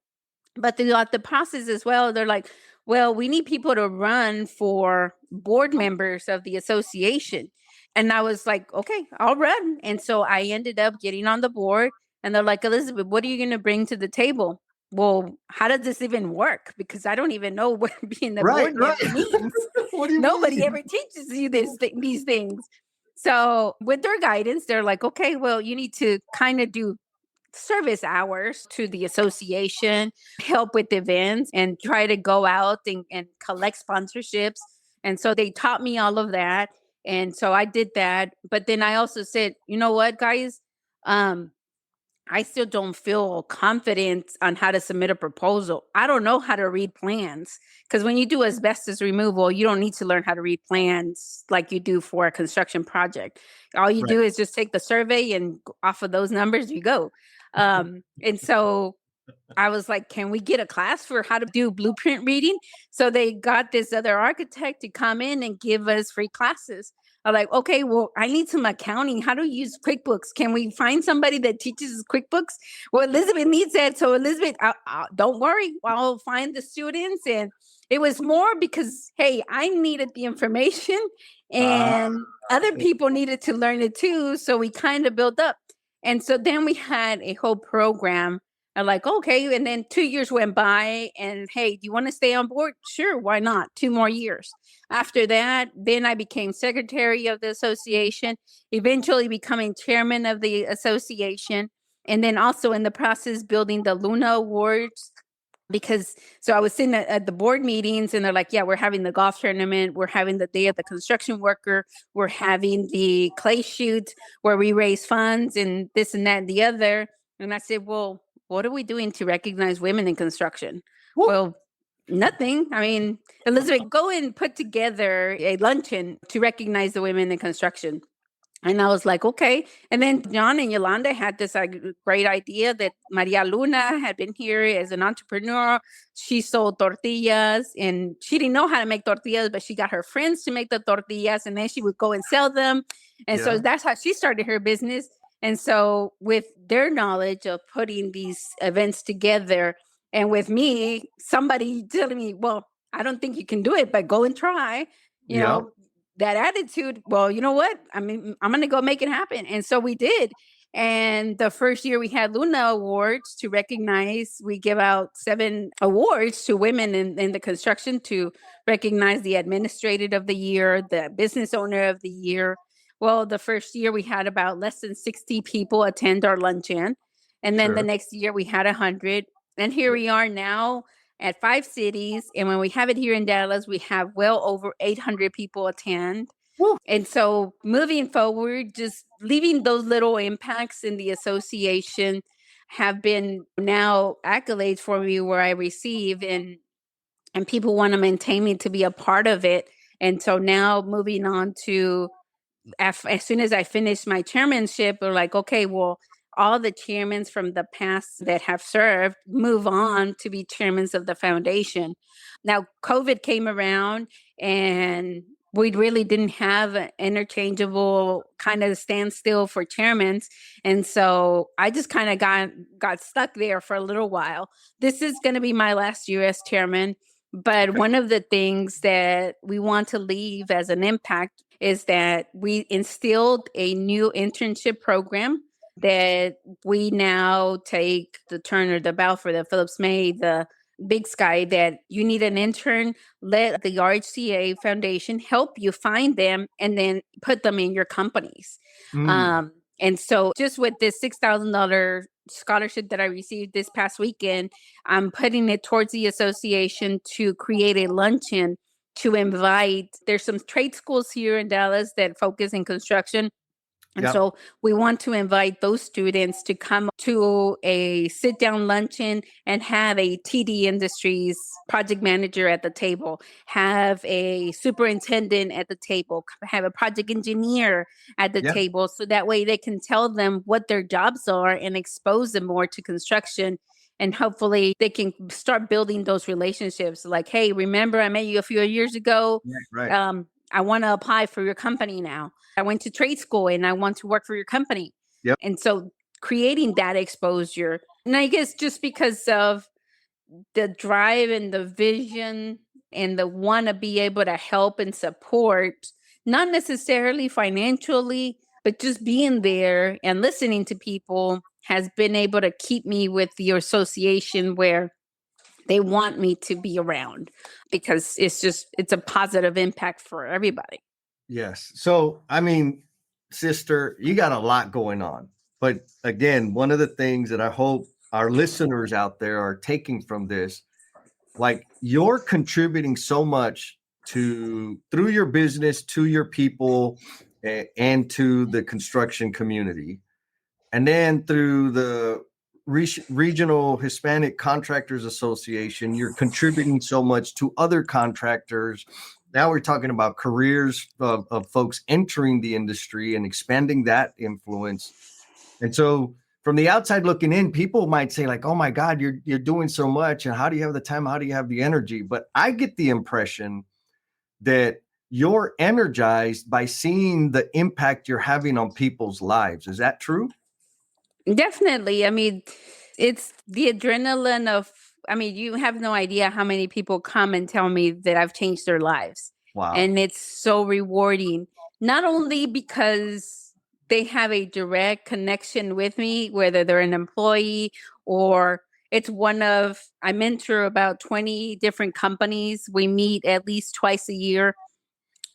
But throughout the process as well, they're like, well, we need people to run for board members of the association. And I was like, okay, I'll run. And so I ended up getting on the board. And they're like, Elizabeth, what are you going to bring to the table? Well, how does this even work? Because I don't even know what being the Right, board right. member means. What do you Nobody mean? ever teaches you these things. So with their guidance, they're like, okay, well, you need to kind of do service hours to the association, help with events, and try to go out and collect sponsorships. And so they taught me all of that. And so I did that. But then I also said, you know what, guys? Um, I still don't feel confident on how to submit a proposal. I don't know how to read plans because when you do asbestos removal, you don't need to learn how to read plans like you do for a construction project. All you Right. do is just take the survey and off of those numbers, you go. And so I was like, can we get a class for how to do blueprint reading? So they got this other architect to come in and give us free classes. I'm like, okay, well, I need some accounting. How to use QuickBooks? Can we find somebody that teaches QuickBooks? Well, Elizabeth needs that. So Elizabeth, don't worry. I'll find the students. And it was more because, hey, I needed the information and other people needed to learn it too. So we kind of built up. And so then we had a whole program. I'm like, okay. And then 2 years went by and hey, do you want to stay on board? Sure. Why not? 2 more years. After that, then I became secretary of the association, eventually becoming chairman of the association. And then also in the process, building the Luna Awards. Because so I was sitting at the board meetings and they're like, yeah, we're having the golf tournament. We're having the day of the construction worker. We're having the clay shoot where we raise funds and this and that and the other. And I said, well, what are we doing to recognize women in construction? Whoop. Well, nothing. I mean, Elizabeth, go and put together a luncheon to recognize the women in construction. And I was like, okay. And then John and Yolanda had this great idea that Maria Luna had been here as an entrepreneur. She sold tortillas and she didn't know how to make tortillas, but she got her friends to make the tortillas and then she would go and sell them. And so that's how she started her business. And so with their knowledge of putting these events together and with me, somebody telling me, well, I don't think you can do it, but go and try, you know, that attitude, well, you know what? I mean, I'm going to go make it happen. And so we did. And the first year we had Luna Awards to recognize, we give out 7 awards to women in the construction to recognize the administrator of the year, the business owner of the year. Well, the first year we had about less than 60 people attend our luncheon. And then the next year we had 100. And here we are now at 5 cities. And when we have it here in Dallas, we have well over 800 people attend. Woo. And so moving forward, just leaving those little impacts in the association have been now accolades for me where I receive and people want to maintain me to be a part of it. And so now moving on to as soon as I finished my chairmanship, we're like, okay, well, all the chairmen from the past that have served move on to be chairmen of the foundation. Now, COVID came around and we really didn't have an interchangeable kind of standstill for chairmen. And so I just kind of got stuck there for a little while. This is going to be my last year as chairman. But one of the things that we want to leave as an impact is that we instilled a new internship program that we now take the Turner, the Balfour, the Phillips May, the Big Sky, that you need an intern, let the RHCA Foundation help you find them and then put them in your companies. And so just with this $6,000 scholarship that I received this past weekend, I'm putting it towards the association to create a luncheon to invite. There's some trade schools here in Dallas that focus in construction. And so we want to invite those students to come to a sit-down luncheon and have a TD Industries project manager at the table, have a superintendent at the table, have a project engineer at the table. So that way they can tell them what their jobs are and expose them more to construction. And hopefully they can start building those relationships. Like, hey, remember I met you a few years ago? I want to apply for your company now. I went to trade school and I want to work for your company. And so creating that exposure. And I guess just because of the drive and the vision and the want to be able to help and support, not necessarily financially, but just being there and listening to people has been able to keep me with the association where they want me to be around because it's a positive impact for everybody. Yes. So, I mean, sister, you got a lot going on. But again, one of the things that I hope our listeners out there are taking from this, like you're contributing so much through your business, to your people, and to the construction community. And then through the Regional Hispanic Contractors Association, you're contributing so much to other contractors. Now we're talking about careers of folks entering the industry and expanding that influence. And so from the outside looking in, people might say like, oh my God, you're doing so much. And how do you have the time? How do you have the energy? But I get the impression that you're energized by seeing the impact you're having on people's lives. Is that true? Definitely. I mean, it's the adrenaline of, I mean, you have no idea how many people come and tell me that I've changed their lives. Wow. And it's so rewarding, not only because they have a direct connection with me, whether they're an employee or I mentor about 20 different companies. We meet at least twice a year.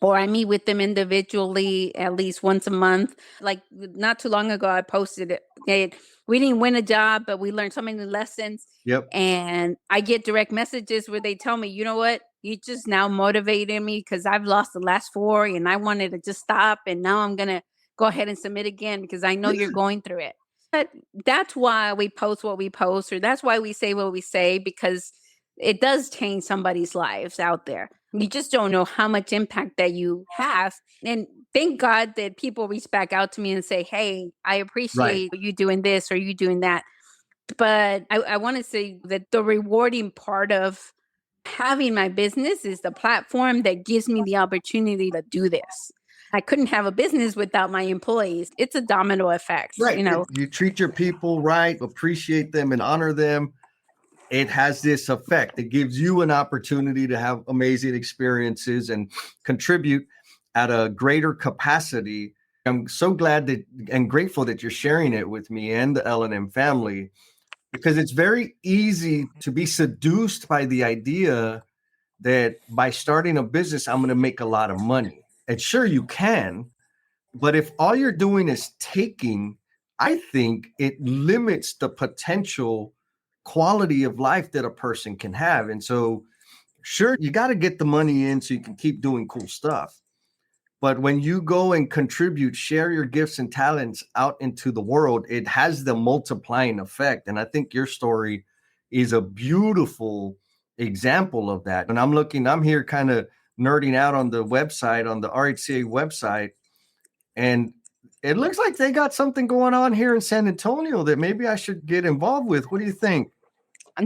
Or I meet with them individually at least once a month. Like not too long ago, I posted it. We didn't win a job, but we learned so many lessons. And I get direct messages where they tell me, you know what? You just now motivated me because I've lost the last 4 and I wanted to just stop. And now I'm going to go ahead and submit again because I know you're going through it. But that's why we post what we post, or that's why we say what we say, because it does change somebody's lives out there. You just don't know how much impact that you have. And thank God that people reach back out to me and say, hey, I Right. appreciate you doing this or you doing that. But I want to say that the rewarding part of having my business is the platform that gives me the opportunity to do this. I couldn't have a business without my employees. It's a domino effect, Right. you know. You treat your people right, appreciate them and honor them. It has this effect. It gives you an opportunity to have amazing experiences and contribute at a greater capacity. I'm so glad that and grateful that you're sharing it with me and the L&M family, because it's very easy to be seduced by the idea that by starting a business, I'm going to make a lot of money. And sure, you can, but if all you're doing is taking, I think it limits the potential quality of life that a person can have. And so, sure, you got to get the money in so you can keep doing cool stuff. But when you go and contribute, share your gifts and talents out into the world, it has the multiplying effect. And I think your story is a beautiful example of that. And I'm here kind of nerding out on the website, on the RHCA website. And it looks like they got something going on here in San Antonio that maybe I should get involved with. What do you think?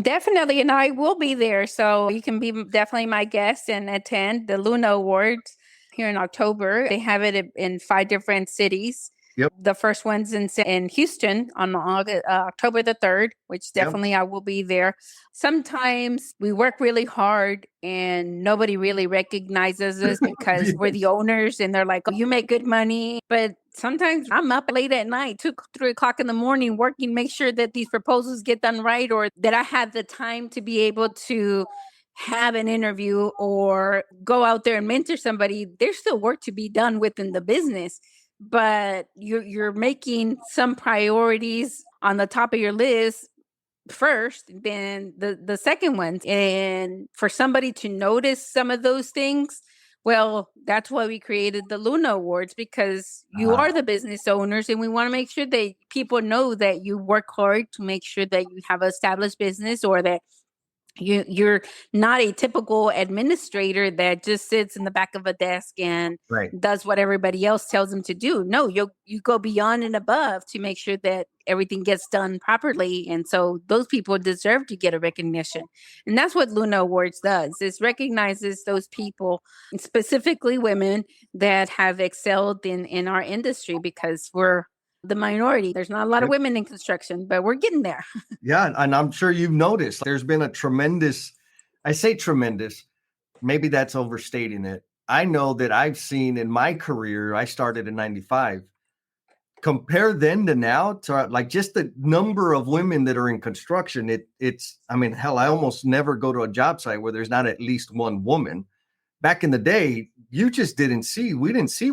Definitely, and I will be there. So you can be definitely my guest and attend the Luna Awards here in October. They have it in 5 different cities. Yep. The first one's in Houston on October the 3rd, which Yep. definitely I will be there. Sometimes we work really hard and nobody really recognizes us because we're the owners and they're like, oh, you make good money. But sometimes I'm up late at night, 2, 3 o'clock in the morning, working, make sure that these proposals get done right, or that I have the time to be able to have an interview or go out there and mentor somebody. There's still work to be done within the business, but you're making some priorities on the top of your list first, then the second ones. And for somebody to notice some of those things, well, that's why we created the Luna Awards, because you are the business owners and we want to make sure that people know that you work hard to make sure that you have an established business, or that you're not a typical administrator that just sits in the back of a desk and Right. does what everybody else tells them to do. No, you go beyond and above to make sure that everything gets done properly. And so those people deserve to get a recognition. And that's what Luna Awards does. It recognizes those people, specifically women, that have excelled in our industry, because we're the minority. There's not a lot of women in construction, but we're getting there. Yeah. And I'm sure you've noticed there's been a tremendous, I say tremendous, maybe that's overstating it. I know that I've seen in my career, I started in 95. Compare then to now, to like just the number of women that are in construction. It's, I mean, hell, I almost never go to a job site where there's not at least one woman. Back in the day, we didn't see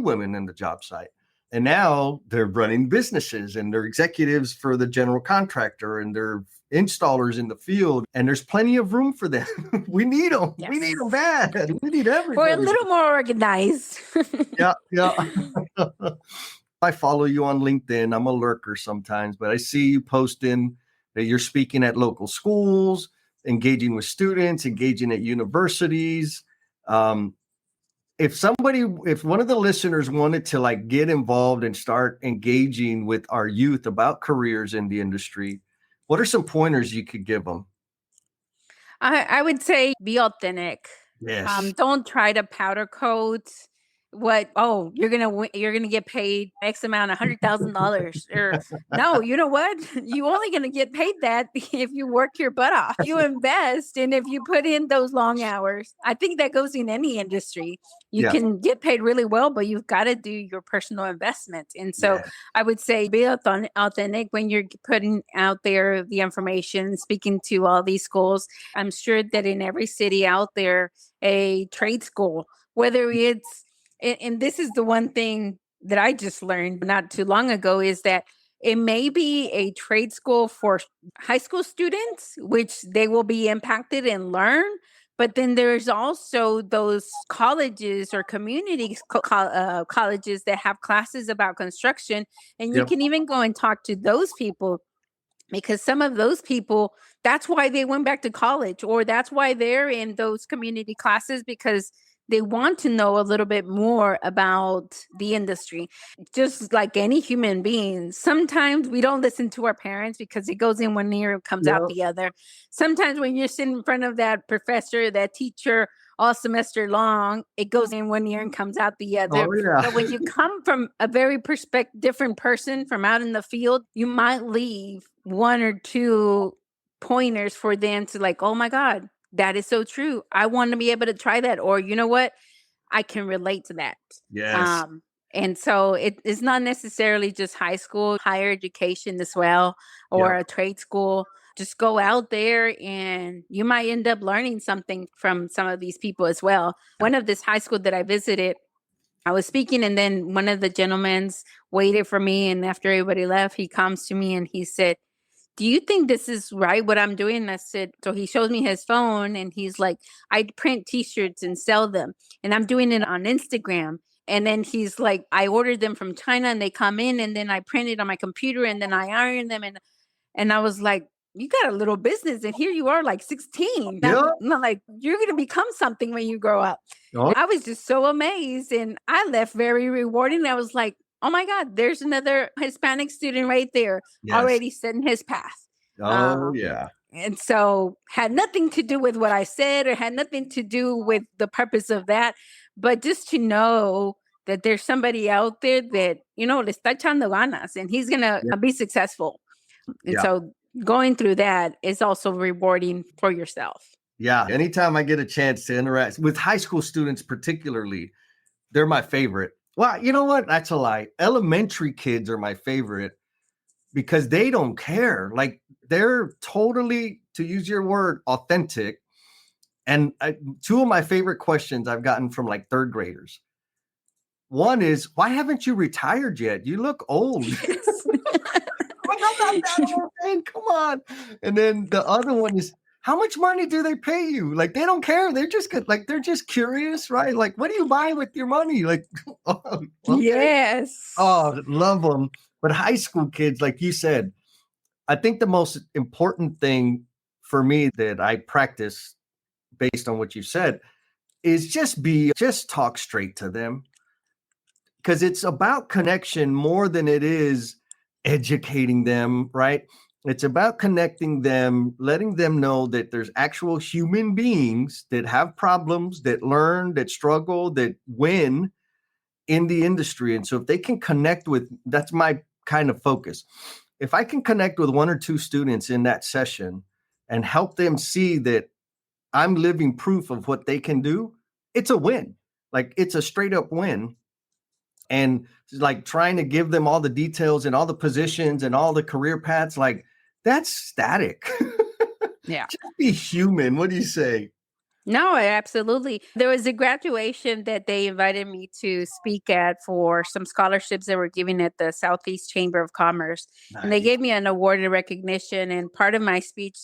women in the job site. And now they're running businesses and they're executives for the general contractor and they're installers in the field. And there's plenty of room for them. We need them. Yes. We need them bad. We need everybody. We're a little more organized. Yeah. I follow you on LinkedIn. I'm a lurker sometimes, but I see you posting that you're speaking at local schools, engaging with students, engaging at universities. If one of the listeners wanted to like get involved and start engaging with our youth about careers in the industry, what are some pointers you could give them? I would say be authentic. Yes. Don't try to powder coat you're gonna get paid X amount, $100,000, or no, you know what? You only gonna get paid that if you work your butt off, you invest, and if you put in those long hours. I think that goes in any industry. You can get paid really well, but you've got to do your personal investment. And so I would say be authentic when you're putting out there the information, speaking to all these schools. I'm sure that in every city out there, a trade school, whether it's, and this is the one thing that I just learned not too long ago, is that it may be a trade school for high school students, which they will be impacted and learn. But then there's also those colleges or community colleges that have classes about construction. And you can even go and talk to those people, because some of those people, that's why they went back to college, or that's why they're in those community classes, because They want to know a little bit more about the industry. Just like any human being, sometimes we don't listen to our parents because it goes in one ear and comes out Yep. the other. Sometimes when you're sitting in front of that professor, that teacher all semester long, it goes in one ear and comes out the other. Oh yeah. But when you come from a very different person from out in the field, you might leave one or two pointers for them to like, oh my God, that is so true. I want to be able to try that. Or you know what? I can relate to that. Yes. Um, and so it is not necessarily just high school, higher education as well, or Yep. a trade school. Just go out there and you might end up learning something from some of these people as well. One of this high school that I visited, I was speaking, and then one of the gentlemen's waited for me. And after everybody left, he comes to me and he said, do you think this is right what I'm doing? And I said, so he shows me his phone and he's like, I print t-shirts and sell them. And I'm doing it on Instagram. And then he's like, I ordered them from China and they come in and then I print it on my computer and then I iron them. And I was like, you got a little business and here you are like 16. Yep. I'm like, you're going to become something when you grow up. Oh, I was just so amazed and I left very rewarding. I was like, oh my God, there's another Hispanic student right there yes. already setting his path. Oh yeah. And so had nothing to do with what I said or had nothing to do with the purpose of that, but just to know that there's somebody out there that, you know, le está echando ganas and he's going to Yeah. be successful. And Yeah. so going through that is also rewarding for yourself. Yeah. Anytime I get a chance to interact with high school students, particularly, they're my favorite. Well, you know what? That's a lie. Elementary kids are my favorite because they don't care. Like they're totally, to use your word, authentic. And two of my favorite questions I've gotten from like third graders. One is, why haven't you retired yet? You look old. Yes. Like, I'm not that old, man. Come on. And then the other one is, how much money do they pay you? Like, they don't care. They're just good. Like, they're just curious, right? Like, what do you buy with your money? Like, oh, okay. Yes. Oh, love them. But high school kids, like you said, I think the most important thing for me that I practice based on what you said is just talk straight to them. Because it's about connection more than it is educating them, right? It's about connecting them, letting them know that there's actual human beings that have problems, that learn, that struggle, that win in the industry. And so if they can connect with, that's my kind of focus. If I can connect with one or two students in that session and help them see that I'm living proof of what they can do, it's a win. Like it's a straight up win. And like trying to give them all the details and all the positions and all the career paths, like that's static. Yeah. Just be human. What do you say? No, absolutely. There was a graduation that they invited me to speak at for some scholarships that were given at the Southeast Chamber of Commerce. And they Nice. gave me an award and recognition. And part of my speech,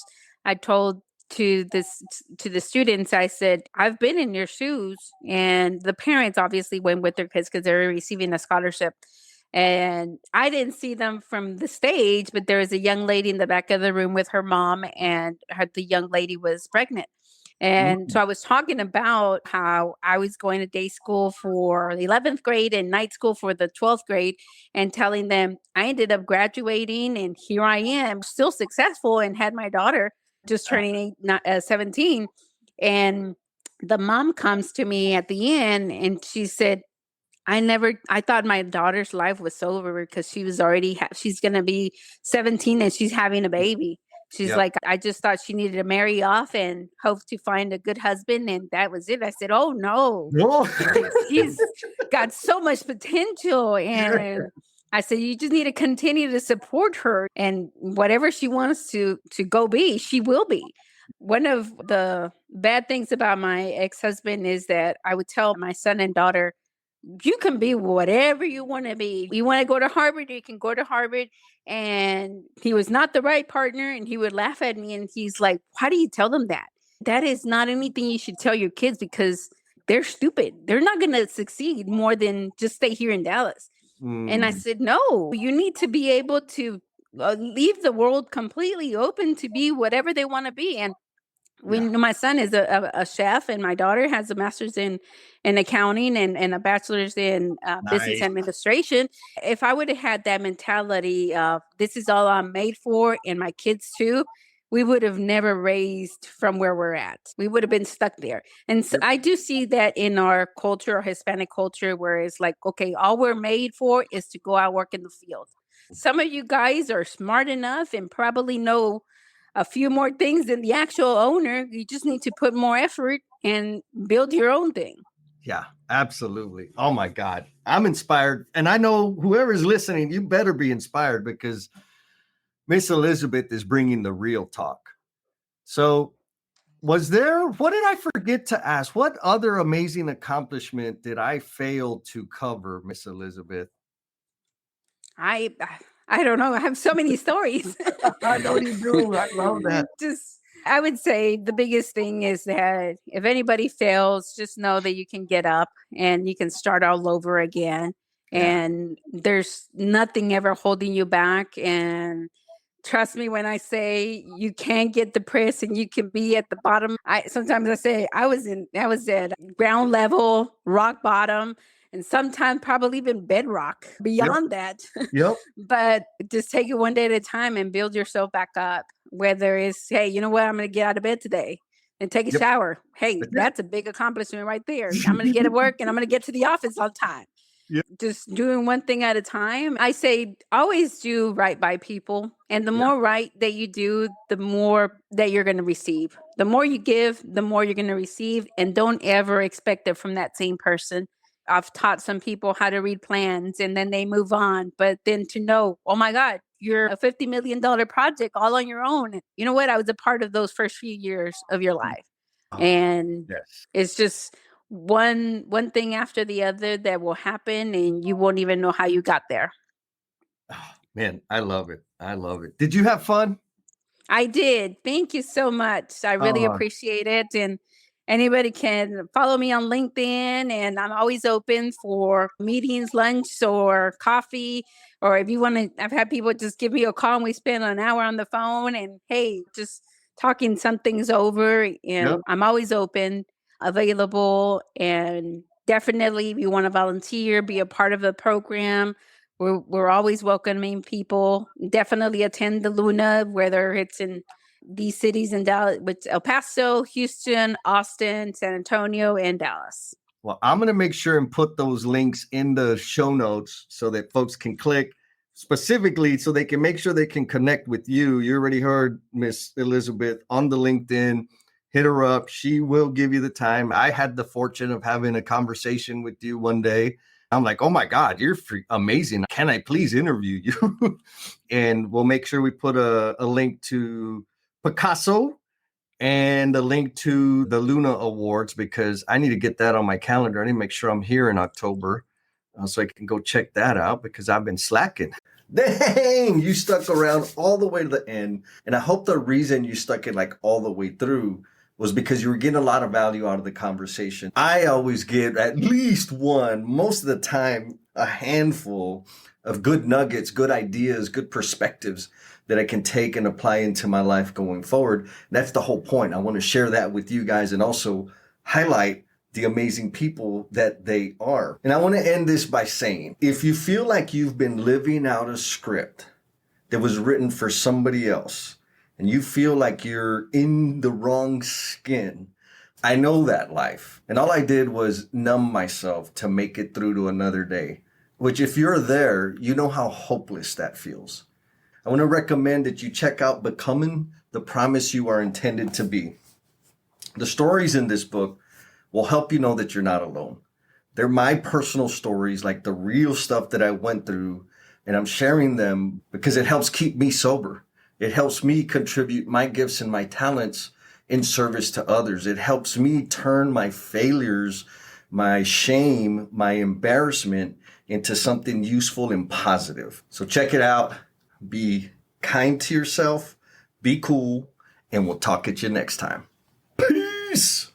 I told to the students, I said, I've been in your shoes. And the parents obviously went with their kids because they were receiving a scholarship. And I didn't see them from the stage, but there was a young lady in the back of the room with her mom, and the young lady was pregnant. And so I was talking about how I was going to day school for the 11th grade and night school for the 12th grade and telling them I ended up graduating and here I am still successful and had my daughter just turning 17. And the mom comes to me at the end and she said, I thought my daughter's life was over because she was already, she's going to be 17 and she's having a baby. She's Yep. like, I just thought she needed to marry off and hope to find a good husband. And that was it. I said, oh no, Whoa. he's got so much potential. And I said, you just need to continue to support her and whatever she wants to go be, she will be. One of the bad things about my ex-husband is that I would tell my son and daughter, you can be whatever you want to be. You want to go to Harvard, you can go to Harvard. And he was not the right partner. And he would laugh at me. And he's like, why do you tell them that? That is not anything you should tell your kids because they're stupid. They're not going to succeed more than just stay here in Dallas. And I said, no, you need to be able to leave the world completely open to be whatever they want to be. And Yeah. My son is a chef, and my daughter has a master's in accounting and a bachelor's in business Nice. administration. If I would have had that mentality of this is all I'm made for, and my kids too, we would have never raised from where we're at. We would have been stuck there. And so Yep. I do see that in our culture, our Hispanic culture, where it's like, okay, all we're made for is to go out work in the field. Some of you guys are smart enough and probably know a few more things than the actual owner. You just need to put more effort and build your own thing. Yeah, absolutely. Oh my God. I'm inspired. And I know whoever's listening, you better be inspired because Miss Elizabeth is bringing the real talk. So what did I forget to ask? What other amazing accomplishment did I fail to cover, Miss Elizabeth? I I don't know. I have so many stories. I know you do. I love that. Just I would say the biggest thing is that if anybody fails, just know that you can get up and you can start all over again. Yeah. And there's nothing ever holding you back. And trust me when I say you can get depressed and you can be at the bottom. I say I was at ground level, rock bottom, and sometimes probably even bedrock Yep. beyond that. Yep. But just take it one day at a time and build yourself back up. Whether it's, hey, you know what, I'm going to get out of bed today and take a Yep. shower. Hey, That's it. that's a big accomplishment right there. I'm going to get to work and I'm going to get to the office on time. Yep. Just doing one thing at a time. I say always do right by people. And the Yeah. more right that you do, the more that you're going to receive. The more you give, the more you're going to receive. And don't ever expect it from that same person. I've taught some people how to read plans and then they move on. But then to know, oh my God, you're a $50 million project all on your own. You know what? I was a part of those first few years of your life. Oh, And yes. it's just one thing after the other that will happen and you won't even know how you got there. Oh, man, I love it. I love it. Did you have fun? I did. Thank you so much. I really appreciate it. And anybody can follow me on LinkedIn, and I'm always open for meetings, lunch, or coffee. Or if you want to, I've had people just give me a call and we spend an hour on the phone and hey, just talking some things over. And Yep. I'm always open, available, and definitely if you want to volunteer, be a part of the program. We're always welcoming people. Definitely attend the Luna, whether it's in these cities in Dallas, with El Paso, Houston, Austin, San Antonio, and Dallas. Well, I'm going to make sure and put those links in the show notes so that folks can click specifically so they can make sure they can connect with you. You already heard Miss Elizabeth on the LinkedIn. Hit her up. She will give you the time. I had the fortune of having a conversation with you one day. I'm like, oh my God, you're amazing. Can I please interview you? And we'll make sure we put a link to Picasso and a link to the Luna Awards because I need to get that on my calendar. I need to make sure I'm here in October so I can go check that out because I've been slacking. Dang, you stuck around all the way to the end. And I hope the reason you stuck it like all the way through was because you were getting a lot of value out of the conversation. I always get at least one, most of the time, a handful of good nuggets, good ideas, good perspectives that I can take and apply into my life going forward. That's the whole point. I want to share that with you guys and also highlight the amazing people that they are. And I want to end this by saying, if you feel like you've been living out a script that was written for somebody else, and you feel like you're in the wrong skin, I know that life. And all I did was numb myself to make it through to another day, which if you're there, you know how hopeless that feels. I want to recommend that you check out Becoming the Promise You Are Intended to Be. The stories in this book will help you know that you're not alone. They're my personal stories, like the real stuff that I went through, and I'm sharing them because it helps keep me sober. It helps me contribute my gifts and my talents in service to others. It helps me turn my failures, my shame, my embarrassment into something useful and positive. So check it out. Be kind to yourself, be cool, and we'll talk at you next time. Peace.